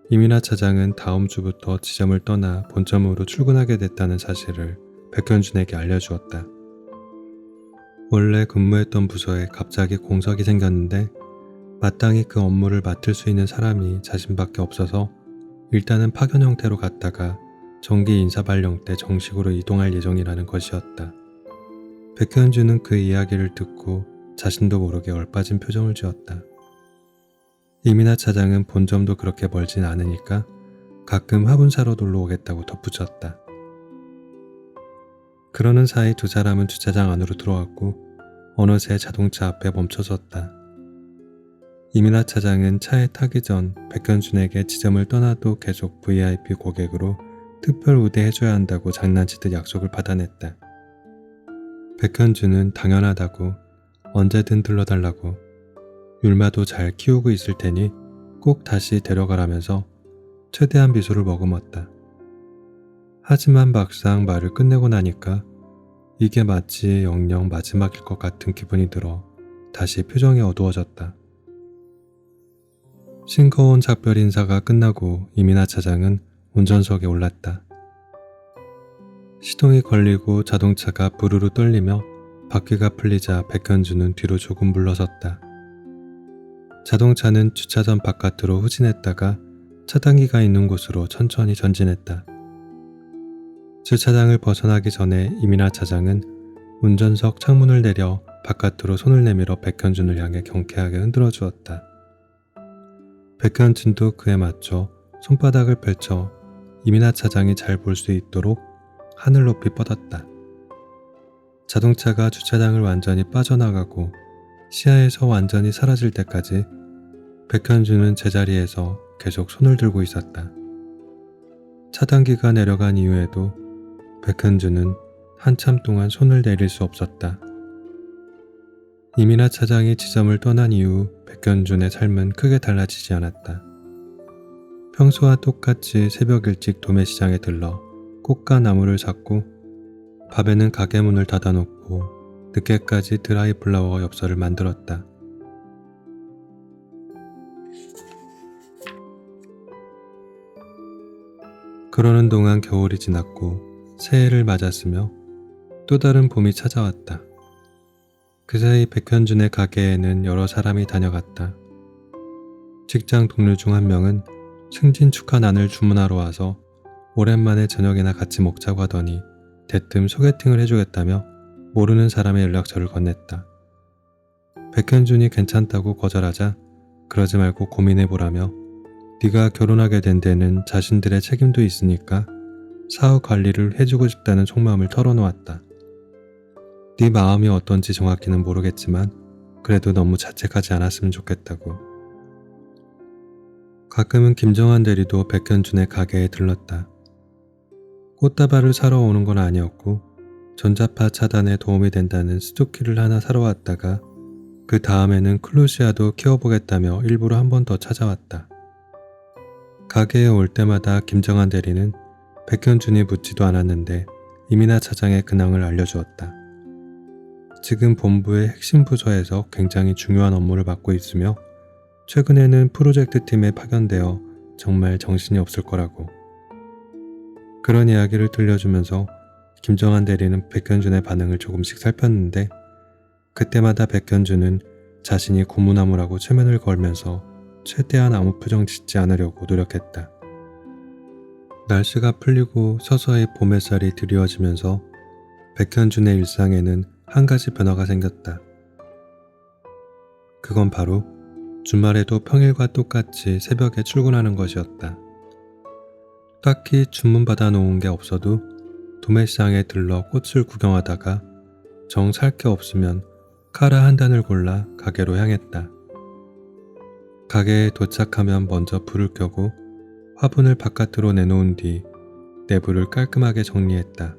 이민아 차장은 다음 주부터 지점을 떠나 본점으로 출근하게 됐다는 사실을 백현준에게 알려주었다. 원래 근무했던 부서에 갑자기 공석이 생겼는데 마땅히 그 업무를 맡을 수 있는 사람이 자신밖에 없어서 일단은 파견 형태로 갔다가 정기 인사발령 때 정식으로 이동할 예정이라는 것이었다. 백현준은 그 이야기를 듣고 자신도 모르게 얼빠진 표정을 지었다. 이민아 차장은 본점도 그렇게 멀진 않으니까 가끔 화분 사러 놀러 오겠다고 덧붙였다. 그러는 사이 두 사람은 주차장 안으로 들어왔고 어느새 자동차 앞에 멈춰섰다. 이민아 차장은 차에 타기 전 백현준에게 지점을 떠나도 계속 VIP 고객으로 특별 우대해줘야 한다고 장난치듯 약속을 받아냈다. 백현준은 당연하다고 언제든 들러달라고 율마도 잘 키우고 있을 테니 꼭 다시 데려가라면서 최대한 미소를 머금었다. 하지만 막상 말을 끝내고 나니까 이게 마치 영영 마지막일 것 같은 기분이 들어 다시 표정이 어두워졌다. 싱거운 작별 인사가 끝나고 이민아 차장은 운전석에 올랐다. 시동이 걸리고 자동차가 부르르 떨리며 바퀴가 풀리자 백현주는 뒤로 조금 물러섰다. 자동차는 주차장 바깥으로 후진했다가 차단기가 있는 곳으로 천천히 전진했다. 주차장을 벗어나기 전에 이민아 차장은 운전석 창문을 내려 바깥으로 손을 내밀어 백현준을 향해 경쾌하게 흔들어 주었다. 백현준도 그에 맞춰 손바닥을 펼쳐 이민아 차장이 잘 볼 수 있도록 하늘 높이 뻗었다. 자동차가 주차장을 완전히 빠져나가고 시야에서 완전히 사라질 때까지 백현준은 제자리에서 계속 손을 들고 있었다. 차단기가 내려간 이후에도 백현준은 한참 동안 손을 내릴 수 없었다. 이민아 차장이 지점을 떠난 이후 백현준의 삶은 크게 달라지지 않았다. 평소와 똑같이 새벽 일찍 도매시장에 들러 꽃과 나무를 샀고 밤에는 가게 문을 닫아놓고 늦게까지 드라이 플라워 엽서를 만들었다. 그러는 동안 겨울이 지났고 새해를 맞았으며 또 다른 봄이 찾아왔다. 그 사이 백현준의 가게에는 여러 사람이 다녀갔다. 직장 동료 중 한 명은 승진 축하난을 주문하러 와서 오랜만에 저녁이나 같이 먹자고 하더니 대뜸 소개팅을 해주겠다며 모르는 사람의 연락처를 건넸다. 백현준이 괜찮다고 거절하자 그러지 말고 고민해보라며 네가 결혼하게 된 데는 자신들의 책임도 있으니까 사후 관리를 해주고 싶다는 속마음을 털어놓았다. 네 마음이 어떤지 정확히는 모르겠지만 그래도 너무 자책하지 않았으면 좋겠다고. 가끔은 김정한 대리도 백현준의 가게에 들렀다. 꽃다발을 사러 오는 건 아니었고 전자파 차단에 도움이 된다는 스투키를 하나 사러 왔다가 그 다음에는 클로시아도 키워보겠다며 일부러 한 번 더 찾아왔다. 가게에 올 때마다 김정한 대리는 백현준이 묻지도 않았는데 이민아 차장의 근황을 알려주었다. 지금 본부의 핵심 부서에서 굉장히 중요한 업무를 맡고 있으며 최근에는 프로젝트 팀에 파견되어 정말 정신이 없을 거라고. 그런 이야기를 들려주면서 김정한 대리는 백현준의 반응을 조금씩 살폈는데 그때마다 백현준은 자신이 고무나무라고 최면을 걸면서 최대한 아무 표정 짓지 않으려고 노력했다. 날씨가 풀리고 서서히 봄 햇살이 드리워지면서 백현준의 일상에는 한 가지 변화가 생겼다. 그건 바로 주말에도 평일과 똑같이 새벽에 출근하는 것이었다. 딱히 주문받아 놓은 게 없어도 도매시장에 들러 꽃을 구경하다가 정 살 게 없으면 카라 한 단을 골라 가게로 향했다. 가게에 도착하면 먼저 불을 켜고 화분을 바깥으로 내놓은 뒤 내부를 깔끔하게 정리했다.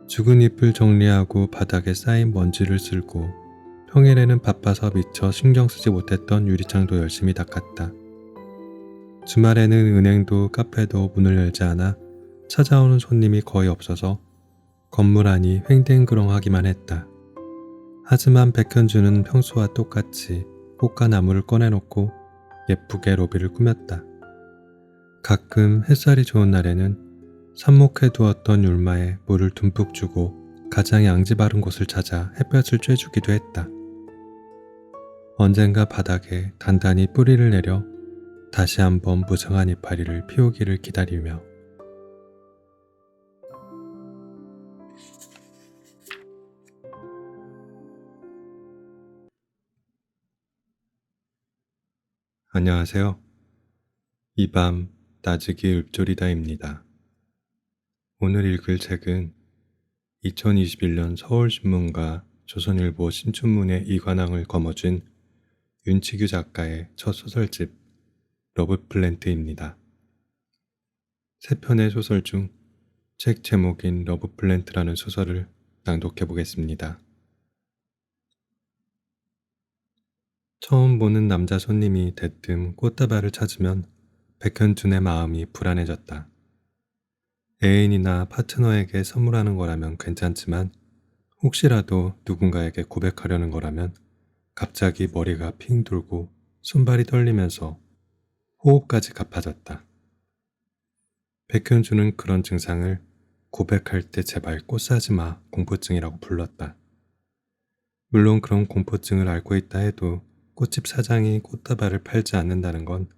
죽은 잎을 정리하고 바닥에 쌓인 먼지를 쓸고 평일에는 바빠서 미처 신경 쓰지 못했던 유리창도 열심히 닦았다. 주말에는 은행도 카페도 문을 열지 않아 찾아오는 손님이 거의 없어서 건물 안이 횡댕그렁하기만 했다. 하지만 백현주는 평소와 똑같이 꽃과 나무를 꺼내놓고 예쁘게 로비를 꾸몄다. 가끔 햇살이 좋은 날에는 삽목해 두었던 율마에 물을 듬뿍 주고 가장 양지 바른 곳을 찾아 햇볕을 쬐주기도 했다. 언젠가 바닥에 단단히 뿌리를 내려 다시 한번 무성한 이파리를 피우기를 기다리며 안녕하세요. 이 밤 나직이 읊조리다입니다. 오늘 읽을 책은 2021년 서울신문과 조선일보 신춘문예 이관왕을 거머쥔 윤치규 작가의 첫 소설집 러브플랜트입니다. 세 편의 소설 중 책 제목인 러브플랜트라는 소설을 낭독해 보겠습니다. 처음 보는 남자 손님이 대뜸 꽃다발을 찾으면 백현준의 마음이 불안해졌다. 애인이나 파트너에게 선물하는 거라면 괜찮지만 혹시라도 누군가에게 고백하려는 거라면 갑자기 머리가 핑 돌고 손발이 떨리면서 호흡까지 가빠졌다. 백현주는 그런 증상을 고백할 때 제발 꽃 사지 마 공포증이라고 불렀다. 물론 그런 공포증을 앓고 있다 해도 꽃집 사장이 꽃다발을 팔지 않는다는 건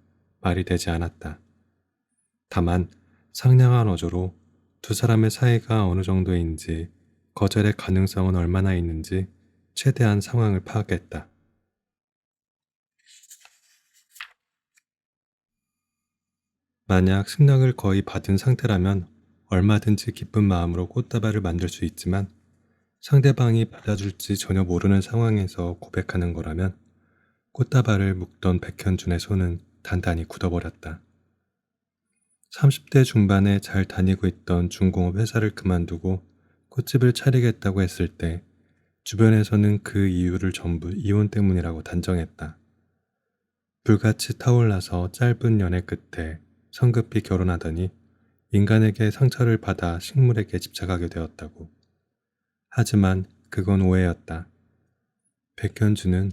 말이 되지 않았다. 다만 상냥한 어조로 두 사람의 사이가 어느 정도인지 거절의 가능성은 얼마나 있는지 최대한 상황을 파악했다. 만약 승낙을 거의 받은 상태라면 얼마든지 기쁜 마음으로 꽃다발을 만들 수 있지만 상대방이 받아줄지 전혀 모르는 상황에서 고백하는 거라면 꽃다발을 묶던 백현준의 손은 단단히 굳어버렸다. 30대 중반에 잘 다니고 있던 중공업 회사를 그만두고 꽃집을 차리겠다고 했을 때 주변에서는 그 이유를 전부 이혼 때문이라고 단정했다. 불같이 타올라서 짧은 연애 끝에 성급히 결혼하더니 인간에게 상처를 받아 식물에게 집착하게 되었다고. 하지만 그건 오해였다. 백현주는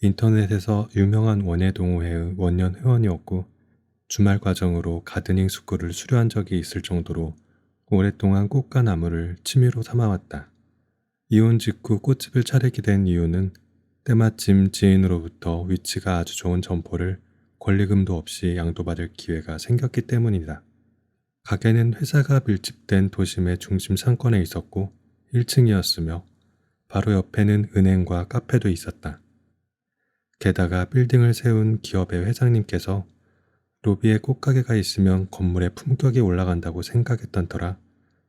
인터넷에서 유명한 원예동호회의 원년 회원이었고 주말 과정으로 가드닝 숙구를 수료한 적이 있을 정도로 오랫동안 꽃과 나무를 취미로 삼아왔다. 이혼 직후 꽃집을 차리게 된 이유는 때마침 지인으로부터 위치가 아주 좋은 점포를 권리금도 없이 양도받을 기회가 생겼기 때문이다. 가게는 회사가 밀집된 도심의 중심 상권에 있었고 1층이었으며 바로 옆에는 은행과 카페도 있었다. 게다가 빌딩을 세운 기업의 회장님께서 로비에 꽃가게가 있으면 건물의 품격이 올라간다고 생각했던 터라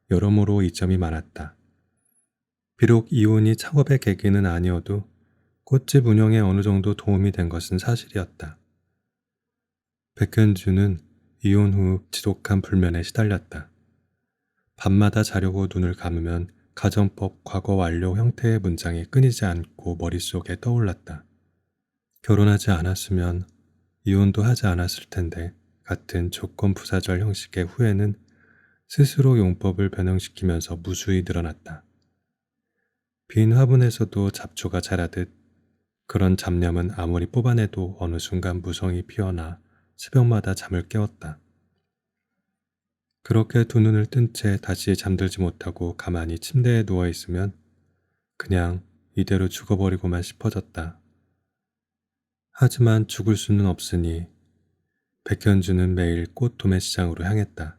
여러모로 이점이 많았다. 비록 이혼이 창업의 계기는 아니어도 꽃집 운영에 어느 정도 도움이 된 것은 사실이었다. 백현주는 이혼 후 지독한 불면에 시달렸다. 밤마다 자려고 눈을 감으면 가정법 과거 완료 형태의 문장이 끊이지 않고 머릿속에 떠올랐다. 결혼하지 않았으면 이혼도 하지 않았을 텐데 같은 조건 부사절 형식의 후회는 스스로 용법을 변형시키면서 무수히 늘어났다. 빈 화분에서도 잡초가 자라듯 그런 잡념은 아무리 뽑아내도 어느 순간 무성이 피어나 새벽마다 잠을 깨웠다. 그렇게 두 눈을 뜬 채 다시 잠들지 못하고 가만히 침대에 누워있으면 그냥 이대로 죽어버리고만 싶어졌다. 하지만 죽을 수는 없으니 백현주는 매일 꽃 도매시장으로 향했다.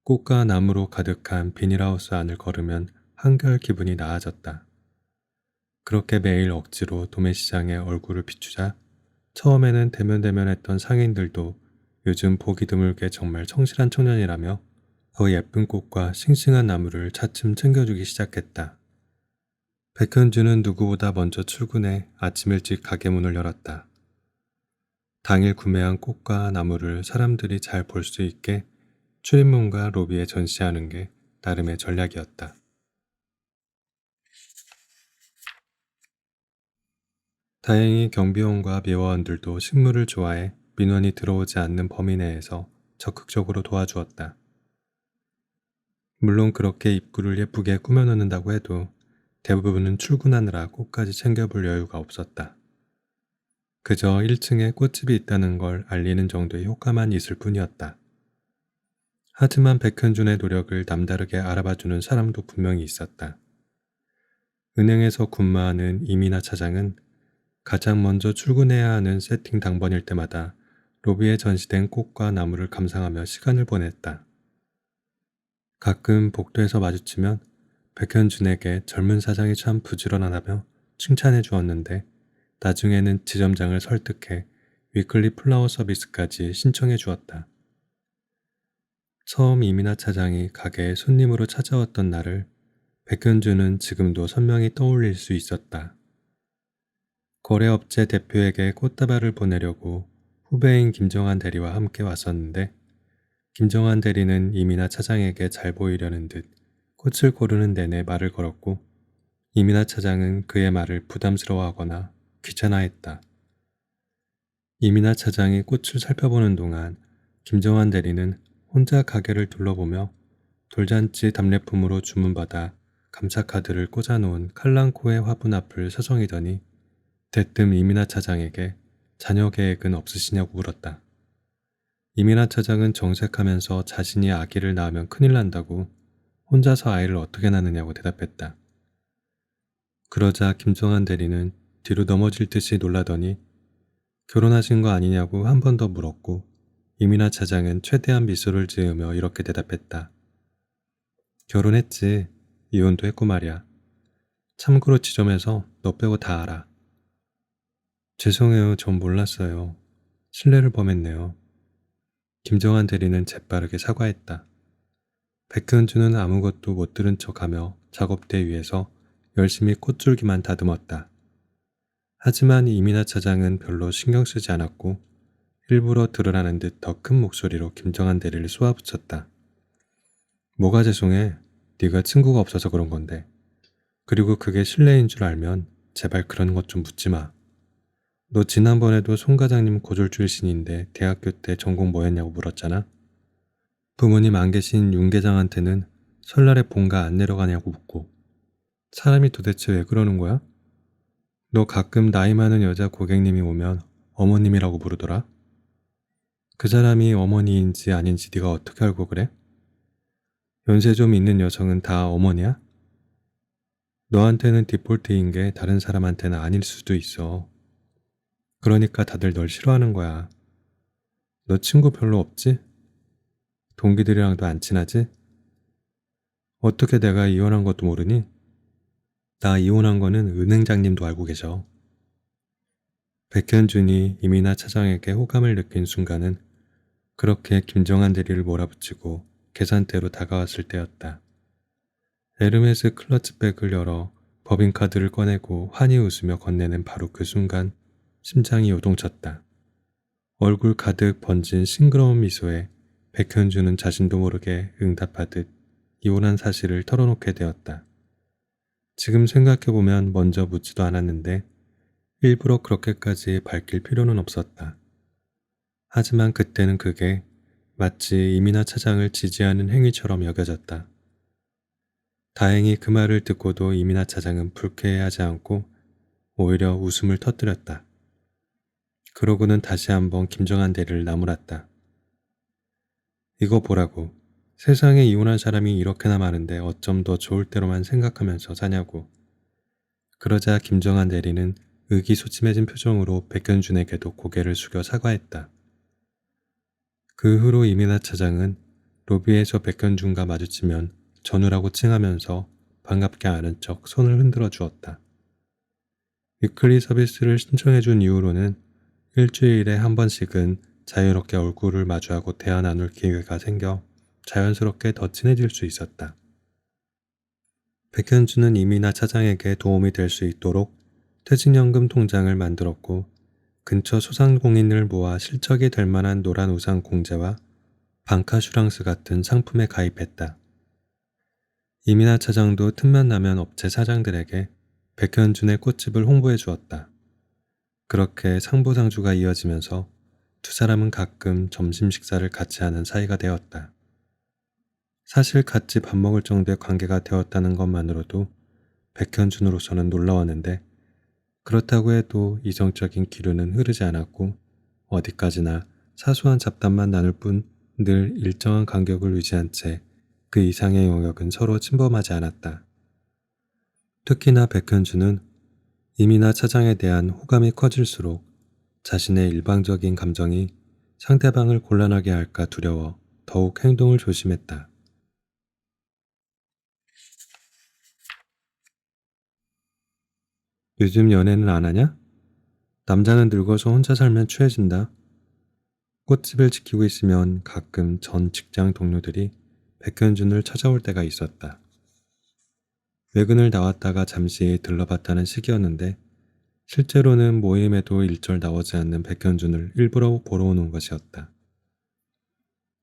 꽃과 나무로 가득한 비닐하우스 안을 걸으면 한결 기분이 나아졌다. 그렇게 매일 억지로 도매시장에 얼굴을 비추자 처음에는 대면대면했던 상인들도 요즘 보기 드물게 정말 성실한 청년이라며 더 예쁜 꽃과 싱싱한 나무를 차츰 챙겨주기 시작했다. 백현주는 누구보다 먼저 출근해 아침 일찍 가게 문을 열었다. 당일 구매한 꽃과 나무를 사람들이 잘 볼 수 있게 출입문과 로비에 전시하는 게 나름의 전략이었다. 다행히 경비원과 미화원들도 식물을 좋아해 민원이 들어오지 않는 범위 내에서 적극적으로 도와주었다. 물론 그렇게 입구를 예쁘게 꾸며놓는다고 해도 대부분은 출근하느라 꽃까지 챙겨볼 여유가 없었다. 그저 1층에 꽃집이 있다는 걸 알리는 정도의 효과만 있을 뿐이었다. 하지만 백현준의 노력을 남다르게 알아봐주는 사람도 분명히 있었다. 은행에서 근무하는 이민아 차장은 가장 먼저 출근해야 하는 세팅 당번일 때마다 로비에 전시된 꽃과 나무를 감상하며 시간을 보냈다. 가끔 복도에서 마주치면 백현준에게 젊은 사장이 참 부지런하다며 칭찬해 주었는데 나중에는 지점장을 설득해 위클리 플라워 서비스까지 신청해 주었다. 처음 이민아 차장이 가게에 손님으로 찾아왔던 날을 백현주는 지금도 선명히 떠올릴 수 있었다. 거래업체 대표에게 꽃다발을 보내려고 후배인 김정한 대리와 함께 왔었는데 김정한 대리는 이민아 차장에게 잘 보이려는 듯 꽃을 고르는 내내 말을 걸었고 이민아 차장은 그의 말을 부담스러워하거나 귀찮아했다. 이민아 차장이 꽃을 살펴보는 동안 김정한 대리는 혼자 가게를 둘러보며 돌잔치 답례품으로 주문받아 감사카드를 꽂아놓은 칼랑코의 화분 앞을 서성이더니 대뜸 이민아 차장에게 자녀 계획은 없으시냐고 물었다. 이민아 차장은 정색하면서 자신이 아기를 낳으면 큰일 난다고 혼자서 아이를 어떻게 낳느냐고 대답했다. 그러자 김정한 대리는 뒤로 넘어질 듯이 놀라더니 결혼하신 거 아니냐고 한 번 더 물었고 이민아 차장은 최대한 미소를 지으며 이렇게 대답했다. 결혼했지. 이혼도 했고 말이야. 참고로 지점에서 너 빼고 다 알아. 죄송해요. 전 몰랐어요. 실례를 범했네요. 김정한 대리는 재빠르게 사과했다. 백현주는 아무것도 못 들은 척하며 작업대 위에서 열심히 콧줄기만 다듬었다. 하지만 이민아 차장은 별로 신경 쓰지 않았고 일부러 들으라는 듯 더 큰 목소리로 김정한 대리를 쏘아붙였다. 뭐가 죄송해. 네가 친구가 없어서 그런 건데. 그리고 그게 실례인 줄 알면 제발 그런 것 좀 묻지 마. 너 지난번에도 송 과장님 고졸 출신인데 대학교 때 전공 뭐였냐고 물었잖아. 부모님 안 계신 윤 계장한테는 설날에 본가 안 내려가냐고 묻고. 사람이 도대체 왜 그러는 거야? 너 가끔 나이 많은 여자 고객님이 오면 어머님이라고 부르더라. 그 사람이 어머니인지 아닌지 네가 어떻게 알고 그래? 연세 좀 있는 여성은 다 어머니야? 너한테는 디폴트인 게 다른 사람한테는 아닐 수도 있어. 그러니까 다들 널 싫어하는 거야. 너 친구 별로 없지? 동기들이랑도 안 친하지? 어떻게 내가 이혼한 것도 모르니? 나 이혼한 거는 은행장님도 알고 계셔. 백현준이 이민아 차장에게 호감을 느낀 순간은 그렇게 김정한 대리를 몰아붙이고 계산대로 다가왔을 때였다. 에르메스 클러치백을 열어 법인카드를 꺼내고 환히 웃으며 건네는 바로 그 순간 심장이 요동쳤다. 얼굴 가득 번진 싱그러운 미소에 백현주는 자신도 모르게 응답하듯 이혼한 사실을 털어놓게 되었다. 지금 생각해보면 먼저 묻지도 않았는데 일부러 그렇게까지 밝힐 필요는 없었다. 하지만 그때는 그게 마치 이민아 차장을 지지하는 행위처럼 여겨졌다. 다행히 그 말을 듣고도 이민아 차장은 불쾌해하지 않고 오히려 웃음을 터뜨렸다. 그러고는 다시 한번 김정한 대리를 나무랐다. 이거 보라고. 세상에 이혼한 사람이 이렇게나 많은데 어쩜 더 좋을 대로만 생각하면서 사냐고. 그러자 김정한 대리는 의기소침해진 표정으로 백현준에게도 고개를 숙여 사과했다. 그 후로 이민아 차장은 로비에서 백현준과 마주치면 전우라고 칭하면서 반갑게 아는 척 손을 흔들어 주었다. 위클리 서비스를 신청해준 이후로는 일주일에 한 번씩은 자유롭게 얼굴을 마주하고 대화 나눌 기회가 생겨 자연스럽게 더 친해질 수 있었다. 백현주는 이민아 차장에게 도움이 될 수 있도록 퇴직연금 통장을 만들었고 근처 소상공인을 모아 실적이 될 만한 노란 우산 공제와 방카슈랑스 같은 상품에 가입했다. 이민아 차장도 틈만 나면 업체 사장들에게 백현준의 꽃집을 홍보해 주었다. 그렇게 상부상조가 이어지면서 두 사람은 가끔 점심 식사를 같이 하는 사이가 되었다. 사실 같이 밥 먹을 정도의 관계가 되었다는 것만으로도 백현준으로서는 놀라웠는데 그렇다고 해도 이성적인 기류는 흐르지 않았고 어디까지나 사소한 잡담만 나눌 뿐 늘 일정한 간격을 유지한 채 그 이상의 영역은 서로 침범하지 않았다. 특히나 백현준은 이민아 차장에 대한 호감이 커질수록 자신의 일방적인 감정이 상대방을 곤란하게 할까 두려워 더욱 행동을 조심했다. 요즘 연애는 안 하냐? 남자는 늙어서 혼자 살면 취해진다. 꽃집을 지키고 있으면 가끔 전 직장 동료들이 백현준을 찾아올 때가 있었다. 외근을 나왔다가 잠시 들러봤다는 시기였는데 실제로는 모임에도 일절 나오지 않는 백현준을 일부러 보러 오는 것이었다.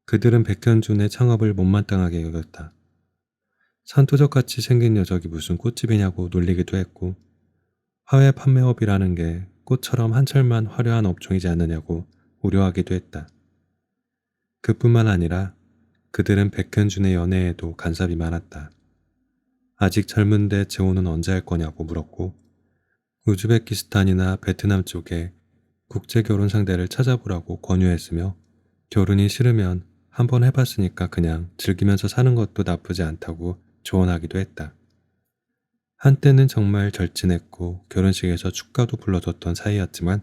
그들은 백현준의 창업을 못마땅하게 여겼다. 산토적같이 생긴 녀석이 무슨 꽃집이냐고 놀리기도 했고 화훼 판매업이라는 게 꽃처럼 한철만 화려한 업종이지 않느냐고 우려하기도 했다. 그뿐만 아니라 그들은 백현준의 연애에도 간섭이 많았다. 아직 젊은데 재혼은 언제 할 거냐고 물었고 우즈베키스탄이나 베트남 쪽에 국제 결혼 상대를 찾아보라고 권유했으며 결혼이 싫으면 한번 해봤으니까 그냥 즐기면서 사는 것도 나쁘지 않다고 조언하기도 했다. 한때는 정말 절친했고 결혼식에서 축가도 불러줬던 사이였지만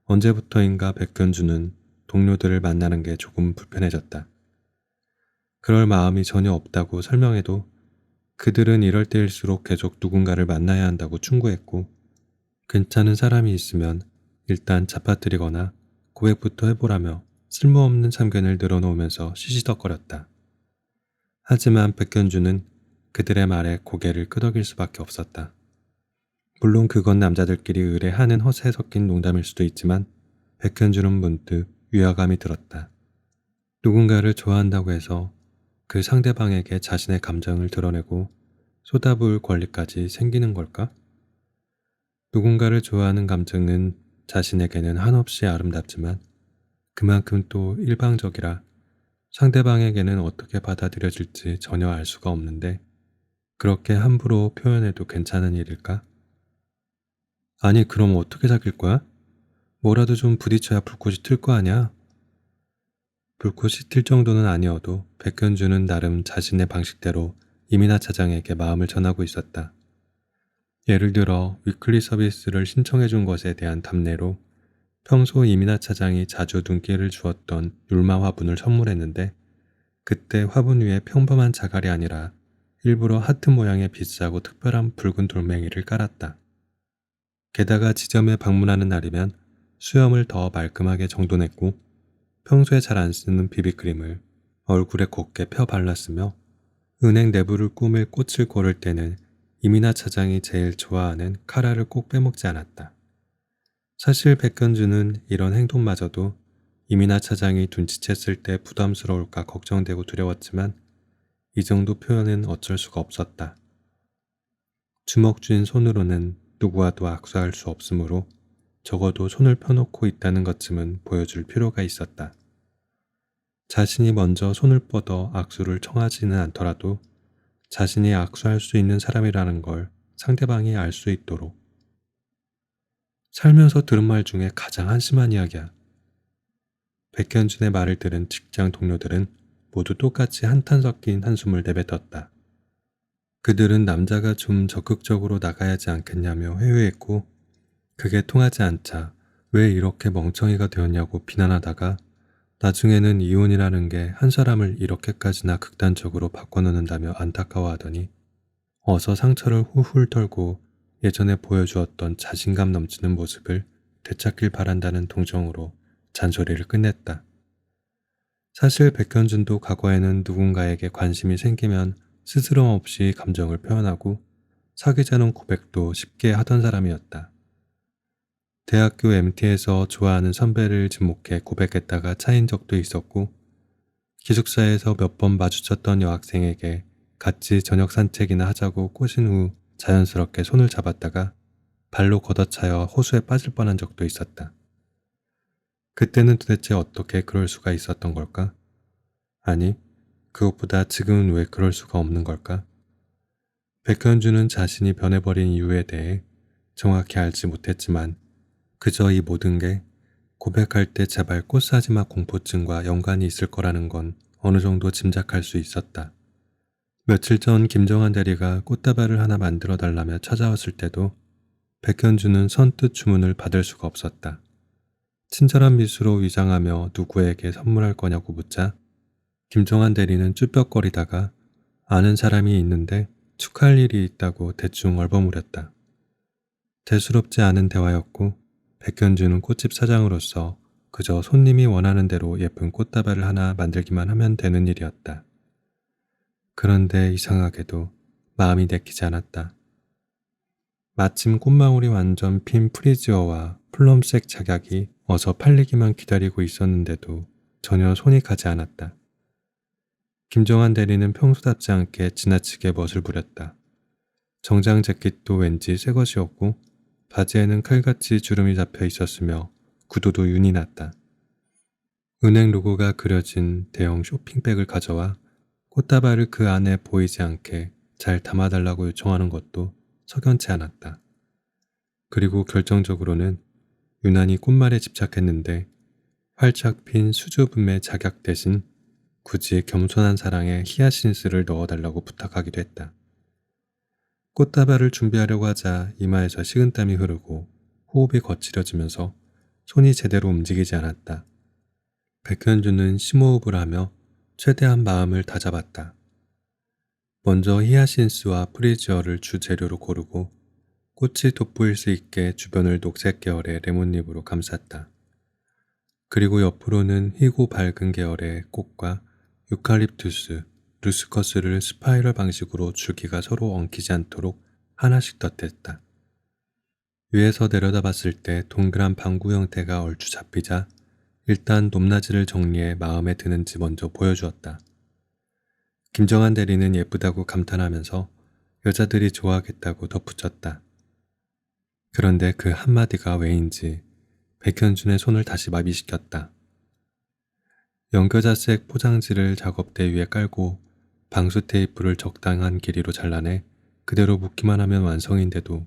언제부터인가 백현주는 동료들을 만나는 게 조금 불편해졌다. 그럴 마음이 전혀 없다고 설명해도 그들은 이럴 때일수록 계속 누군가를 만나야 한다고 충고했고 괜찮은 사람이 있으면 일단 잡아뜨리거나 고백부터 해보라며 쓸모없는 참견을 늘어놓으면서 시시덕거렸다. 하지만 백현주는 그들의 말에 고개를 끄덕일 수밖에 없었다. 물론 그건 남자들끼리 의뢰하는 허세에 섞인 농담일 수도 있지만 백현주는 문득 위화감이 들었다. 누군가를 좋아한다고 해서 그 상대방에게 자신의 감정을 드러내고 쏟아부을 권리까지 생기는 걸까? 누군가를 좋아하는 감정은 자신에게는 한없이 아름답지만 그만큼 또 일방적이라 상대방에게는 어떻게 받아들여질지 전혀 알 수가 없는데 그렇게 함부로 표현해도 괜찮은 일일까? 아니 그럼 어떻게 사귈 거야? 뭐라도 좀 부딪혀야 불꽃이 튈 거 아니야? 불꽃이 튈 정도는 아니어도 백현주는 나름 자신의 방식대로 이민아 차장에게 마음을 전하고 있었다. 예를 들어 위클리 서비스를 신청해 준 것에 대한 답례로 평소 이민아 차장이 자주 눈길을 주었던 율마 화분을 선물했는데 그때 화분 위에 평범한 자갈이 아니라 일부러 하트 모양의 비싸고 특별한 붉은 돌멩이를 깔았다. 게다가 지점에 방문하는 날이면 수염을 더 말끔하게 정돈했고 평소에 잘 안 쓰는 비비크림을 얼굴에 곱게 펴 발랐으며 은행 내부를 꾸밀 꽃을 고를 때는 이민아 차장이 제일 좋아하는 카라를 꼭 빼먹지 않았다. 사실 백현주는 이런 행동마저도 이민아 차장이 눈치챘을 때 부담스러울까 걱정되고 두려웠지만 이 정도 표현은 어쩔 수가 없었다. 주먹 쥔 손으로는 누구와도 악수할 수 없으므로 적어도 손을 펴놓고 있다는 것쯤은 보여줄 필요가 있었다. 자신이 먼저 손을 뻗어 악수를 청하지는 않더라도 자신이 악수할 수 있는 사람이라는 걸 상대방이 알 수 있도록. 살면서 들은 말 중에 가장 한심한 이야기야. 백현준의 말을 들은 직장 동료들은 모두 똑같이 한탄 섞인 한숨을 내뱉었다. 그들은 남자가 좀 적극적으로 나가야 하지 않겠냐며 회유했고 그게 통하지 않자 왜 이렇게 멍청이가 되었냐고 비난하다가 나중에는 이혼이라는 게 한 사람을 이렇게까지나 극단적으로 바꿔놓는다며 안타까워하더니 어서 상처를 훌훌 털고 예전에 보여주었던 자신감 넘치는 모습을 되찾길 바란다는 동정으로 잔소리를 끝냈다. 사실 백현준도 과거에는 누군가에게 관심이 생기면 스스럼 없이 감정을 표현하고 사귀자는 고백도 쉽게 하던 사람이었다. 대학교 MT에서 좋아하는 선배를 지목해 고백했다가 차인 적도 있었고 기숙사에서 몇 번 마주쳤던 여학생에게 같이 저녁 산책이나 하자고 꼬신 후 자연스럽게 손을 잡았다가 발로 걷어차여 호수에 빠질 뻔한 적도 있었다. 그때는 도대체 어떻게 그럴 수가 있었던 걸까? 아니, 그것보다 지금은 왜 그럴 수가 없는 걸까? 백현주는 자신이 변해버린 이유에 대해 정확히 알지 못했지만 그저 이 모든 게 고백할 때 제발 꽃사지마 공포증과 연관이 있을 거라는 건 어느 정도 짐작할 수 있었다. 며칠 전 김정한 대리가 꽃다발을 하나 만들어 달라며 찾아왔을 때도 백현주는 선뜻 주문을 받을 수가 없었다. 친절한 미소로 위장하며 누구에게 선물할 거냐고 묻자 김정한 대리는 쭈뼛거리다가 아는 사람이 있는데 축하할 일이 있다고 대충 얼버무렸다. 대수롭지 않은 대화였고 백현주는 꽃집 사장으로서 그저 손님이 원하는 대로 예쁜 꽃다발을 하나 만들기만 하면 되는 일이었다. 그런데 이상하게도 마음이 내키지 않았다. 마침 꽃망울이 완전 핀 프리지어와 플럼색 작약이 어서 팔리기만 기다리고 있었는데도 전혀 손이 가지 않았다. 김정한 대리는 평소답지 않게 지나치게 멋을 부렸다. 정장 재킷도 왠지 새 것이었고 바지에는 칼같이 주름이 잡혀 있었으며 구두도 윤이 났다. 은행 로고가 그려진 대형 쇼핑백을 가져와 꽃다발을 그 안에 보이지 않게 잘 담아달라고 요청하는 것도 석연치 않았다. 그리고 결정적으로는 유난히 꽃말에 집착했는데 활짝 핀 수줍음의 작약 대신 굳이 겸손한 사랑에 히아신스를 넣어달라고 부탁하기도 했다. 꽃다발을 준비하려고 하자 이마에서 식은땀이 흐르고 호흡이 거칠어지면서 손이 제대로 움직이지 않았다. 백현주는 심호흡을 하며 최대한 마음을 다잡았다. 먼저 히아신스와 프리지어를 주재료로 고르고 꽃이 돋보일 수 있게 주변을 녹색 계열의 레몬잎으로 감쌌다. 그리고 옆으로는 희고 밝은 계열의 꽃과 유칼립투스, 루스커스를 스파이럴 방식으로 줄기가 서로 엉키지 않도록 하나씩 덧댔다. 위에서 내려다봤을 때 동그란 방구 형태가 얼추 잡히자 일단 높낮이를 정리해 마음에 드는지 먼저 보여주었다. 김정한 대리는 예쁘다고 감탄하면서 여자들이 좋아하겠다고 덧붙였다. 그런데 그 한마디가 왜인지 백현준의 손을 다시 마비시켰다. 연겨자색 포장지를 작업대 위에 깔고 방수 테이프를 적당한 길이로 잘라내 그대로 묶기만 하면 완성인데도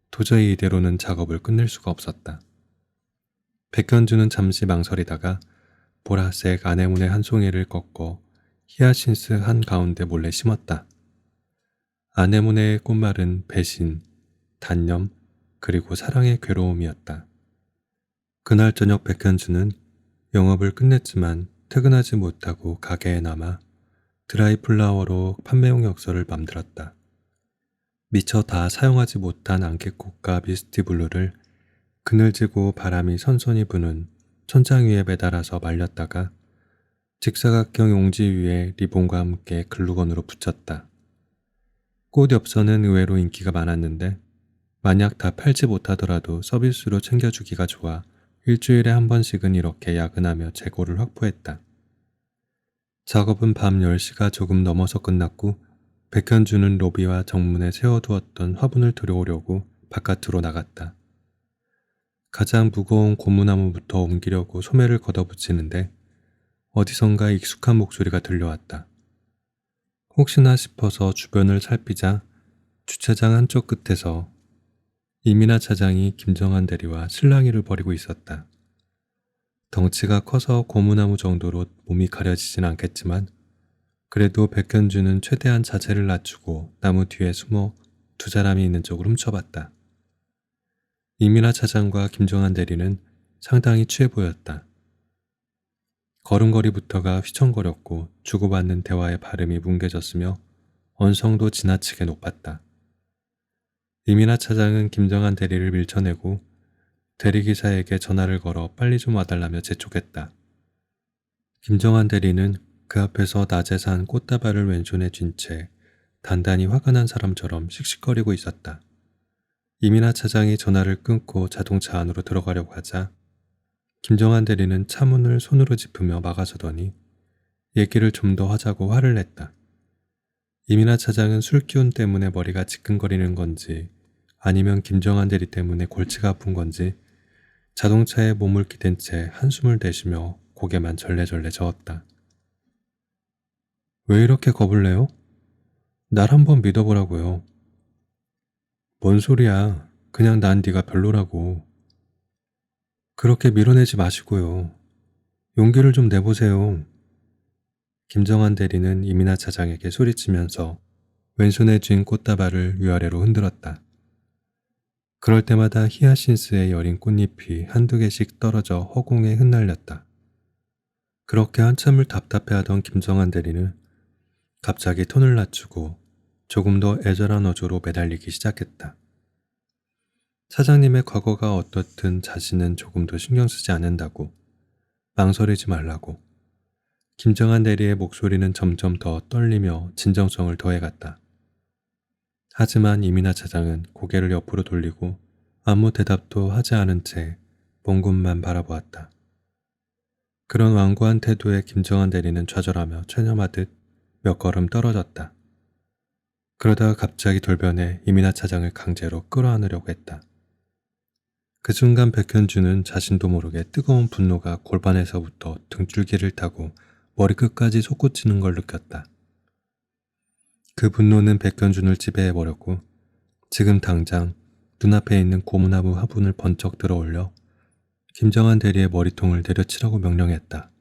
도저히 이대로는 작업을 끝낼 수가 없었다. 백현주는 잠시 망설이다가 보라색 아네모네 한 송이를 꺾어 히아신스 한 가운데 몰래 심었다. 아네모네의 꽃말은 배신, 단념, 그리고 사랑의 괴로움이었다. 그날 저녁 백현주는 영업을 끝냈지만 퇴근하지 못하고 가게에 남아 드라이 플라워로 판매용 엽서를 맘들었다. 미처 다 사용하지 못한 안개꽃과 미스티블루를 그늘지고 바람이 선선히 부는 천장 위에 매달아서 말렸다가 직사각형 용지 위에 리본과 함께 글루건으로 붙였다. 꽃 엽서는 의외로 인기가 많았는데 만약 다 팔지 못하더라도 서비스로 챙겨주기가 좋아 일주일에 한 번씩은 이렇게 야근하며 재고를 확보했다. 작업은 밤 10시가 조금 넘어서 끝났고 백현주는 로비와 정문에 세워두었던 화분을 들여오려고 바깥으로 나갔다. 가장 무거운 고무나무부터 옮기려고 소매를 걷어붙이는데 어디선가 익숙한 목소리가 들려왔다. 혹시나 싶어서 주변을 살피자 주차장 한쪽 끝에서 이민아 차장이 김정한 대리와 실랑이를 벌이고 있었다. 덩치가 커서 고무나무 정도로 몸이 가려지진 않겠지만 그래도 백현주는 최대한 자세를 낮추고 나무 뒤에 숨어 두 사람이 있는 쪽으로 훔쳐봤다. 이민아 차장과 김정한 대리는 상당히 취해 보였다. 걸음걸이부터가 휘청거렸고 주고받는 대화의 발음이 뭉개졌으며 언성도 지나치게 높았다. 이민아 차장은 김정한 대리를 밀쳐내고 대리기사에게 전화를 걸어 빨리 좀 와달라며 재촉했다. 김정한 대리는 그 앞에서 낮에 산 꽃다발을 왼손에 쥔 채 단단히 화가 난 사람처럼 씩씩거리고 있었다. 이민아 차장이 전화를 끊고 자동차 안으로 들어가려고 하자 김정한 대리는 차문을 손으로 짚으며 막아서더니 얘기를 좀 더 하자고 화를 냈다. 이민아 차장은 술기운 때문에 머리가 지끈거리는 건지 아니면 김정한 대리 때문에 골치가 아픈 건지 자동차에 몸을 기댄 채 한숨을 내쉬며 고개만 절레절레 저었다. 왜 이렇게 겁을 내요? 날 한번 믿어보라고요. 뭔 소리야. 그냥 난 네가 별로라고. 그렇게 밀어내지 마시고요. 용기를 좀 내보세요. 김정한 대리는 이민아 차장에게 소리치면서 왼손에 쥔 꽃다발을 위아래로 흔들었다. 그럴 때마다 히아신스의 여린 꽃잎이 한두 개씩 떨어져 허공에 흩날렸다. 그렇게 한참을 답답해하던 김정한 대리는 갑자기 톤을 낮추고 조금 더 애절한 어조로 매달리기 시작했다. 차장님의 과거가 어떻든 자신은 조금도 신경 쓰지 않는다고, 망설이지 말라고. 김정한 대리의 목소리는 점점 더 떨리며 진정성을 더해갔다. 하지만 이민아 차장은 고개를 옆으로 돌리고 아무 대답도 하지 않은 채 먼 곳만 바라보았다. 그런 완고한 태도에 김정한 대리는 좌절하며 체념하듯 몇 걸음 떨어졌다. 그러다가 갑자기 돌변해 이민아 차장을 강제로 끌어안으려고 했다. 그 순간 백현주는 자신도 모르게 뜨거운 분노가 골반에서부터 등줄기를 타고 머리끝까지 솟구치는 걸 느꼈다. 그 분노는 백현준을 지배해버렸고 지금 당장 눈앞에 있는 고무나무 화분을 번쩍 들어올려 김정한 대리의 머리통을 내려치라고 명령했다.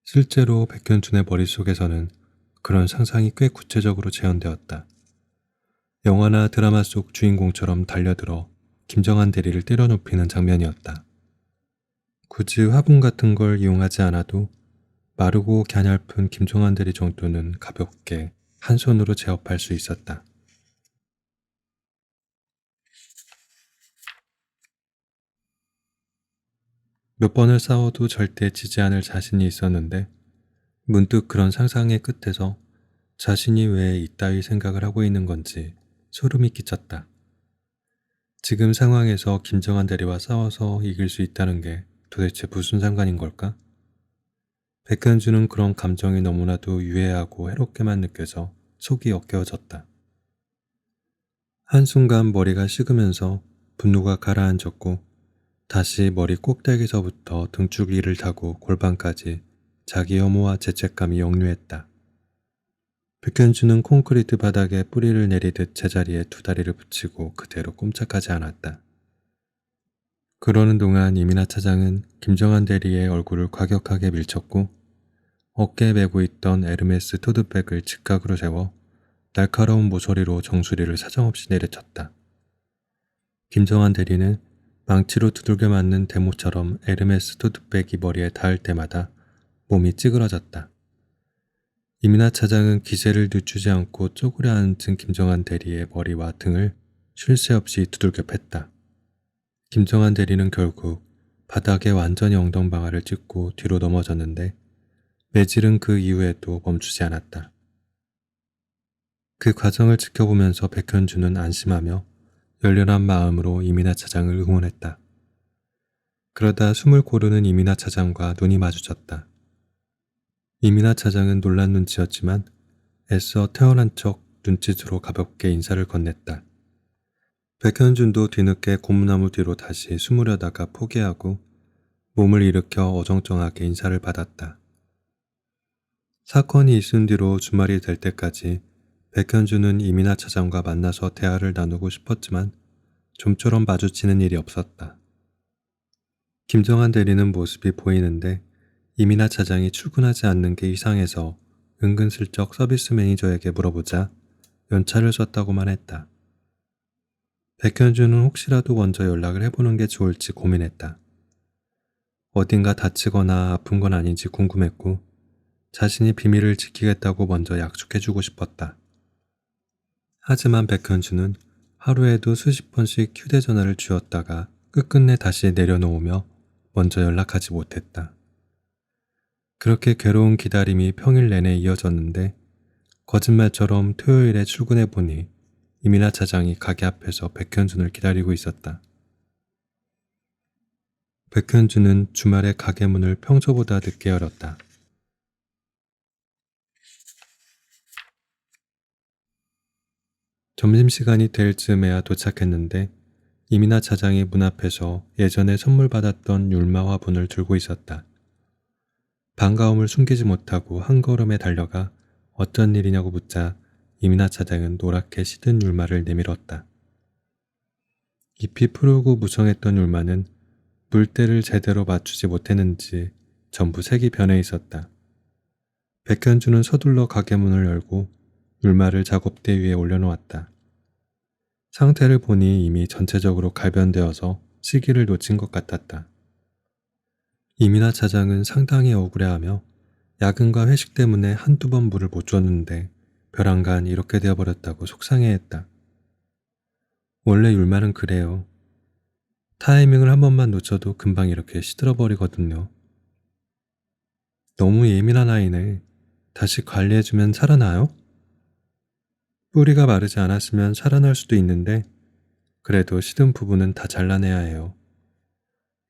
실제로 백현준의 머릿속에서는 그런 상상이 꽤 구체적으로 재현되었다. 영화나 드라마 속 주인공처럼 달려들어 김정한 대리를 때려눕히는 장면이었다. 굳이 화분 같은 걸 이용하지 않아도 마르고 갸냘픈 김정한 대리 정도는 가볍게 한 손으로 제압할 수 있었다. 몇 번을 싸워도 절대 지지 않을 자신이 있었는데 문득 그런 상상의 끝에서 자신이 왜 이따위 생각을 하고 있는 건지 소름이 끼쳤다. 지금 상황에서 김정한 대리와 싸워서 이길 수 있다는 게 도대체 무슨 상관인 걸까? 백현주는 그런 감정이 너무나도 유해하고 해롭게만 느껴져 속이 역겨워졌다. 한순간 머리가 식으면서 분노가 가라앉았고 다시 머리 꼭대기서부터 등줄기를 타고 골반까지 자기 혐오와 죄책감이 역류했다. 백현주는 콘크리트 바닥에 뿌리를 내리듯 제자리에 두 다리를 붙이고 그대로 꼼짝하지 않았다. 그러는 동안 이민아 차장은 김정한 대리의 얼굴을 과격하게 밀쳤고 어깨에 메고 있던 에르메스 토드백을 직각으로 세워 날카로운 모서리로 정수리를 사정없이 내려쳤다. 김정한 대리는 망치로 두들겨 맞는 대모처럼 에르메스 토드백이 머리에 닿을 때마다 몸이 찌그러졌다. 이민아 차장은 기세를 늦추지 않고 쪼그려 앉은 김정한 대리의 머리와 등을 쉴 새 없이 두들겨 팼다. 김정한 대리는 결국 바닥에 완전히 엉덩방아를 찍고 뒤로 넘어졌는데 매질은 그 이후에도 멈추지 않았다. 그 과정을 지켜보면서 백현주는 안심하며 열렬한 마음으로 이민아 차장을 응원했다. 그러다 숨을 고르는 이민아 차장과 눈이 마주쳤다. 이민아 차장은 놀란 눈치였지만 애써 태어난 척 눈짓으로 가볍게 인사를 건넸다. 백현준도 뒤늦게 고무나무 뒤로 다시 숨으려다가 포기하고 몸을 일으켜 어정쩡하게 인사를 받았다. 사건이 있은 뒤로 주말이 될 때까지 백현준은 이민아 차장과 만나서 대화를 나누고 싶었지만 좀처럼 마주치는 일이 없었다. 김정한 대리는 모습이 보이는데 이민아 차장이 출근하지 않는 게 이상해서 은근슬쩍 서비스 매니저에게 물어보자 연차를 썼다고만 했다. 백현준은 혹시라도 먼저 연락을 해보는 게 좋을지 고민했다. 어딘가 다치거나 아픈 건 아닌지 궁금했고 자신이 비밀을 지키겠다고 먼저 약속해주고 싶었다. 하지만 백현준은 하루에도 수십 번씩 휴대전화를 쥐었다가 끝끝내 다시 내려놓으며 먼저 연락하지 못했다. 그렇게 괴로운 기다림이 평일 내내 이어졌는데 거짓말처럼 토요일에 출근해보니 이민아 차장이 가게 앞에서 백현준을 기다리고 있었다. 백현준은 주말에 가게 문을 평소보다 늦게 열었다. 점심시간이 될 즈음에야 도착했는데 이민아 차장이 문 앞에서 예전에 선물 받았던 율마 화분을 들고 있었다. 반가움을 숨기지 못하고 한 걸음에 달려가 어쩐 일이냐고 묻자 이민아 차장은 노랗게 시든 율마를 내밀었다. 잎이 푸르고 무성했던 율마는 물때를 제대로 맞추지 못했는지 전부 색이 변해 있었다. 백현주는 서둘러 가게 문을 열고 율마를 작업대 위에 올려놓았다. 상태를 보니 이미 전체적으로 갈변되어서 시기를 놓친 것 같았다. 이민아 차장은 상당히 억울해하며 야근과 회식 때문에 한두 번 물을 못 줬는데 벼랑간 이렇게 되어버렸다고 속상해했다. 원래 율마는 그래요. 타이밍을 한 번만 놓쳐도 금방 이렇게 시들어버리거든요. 너무 예민한 아이네. 다시 관리해주면 살아나요? 뿌리가 마르지 않았으면 살아날 수도 있는데 그래도 시든 부분은 다 잘라내야 해요.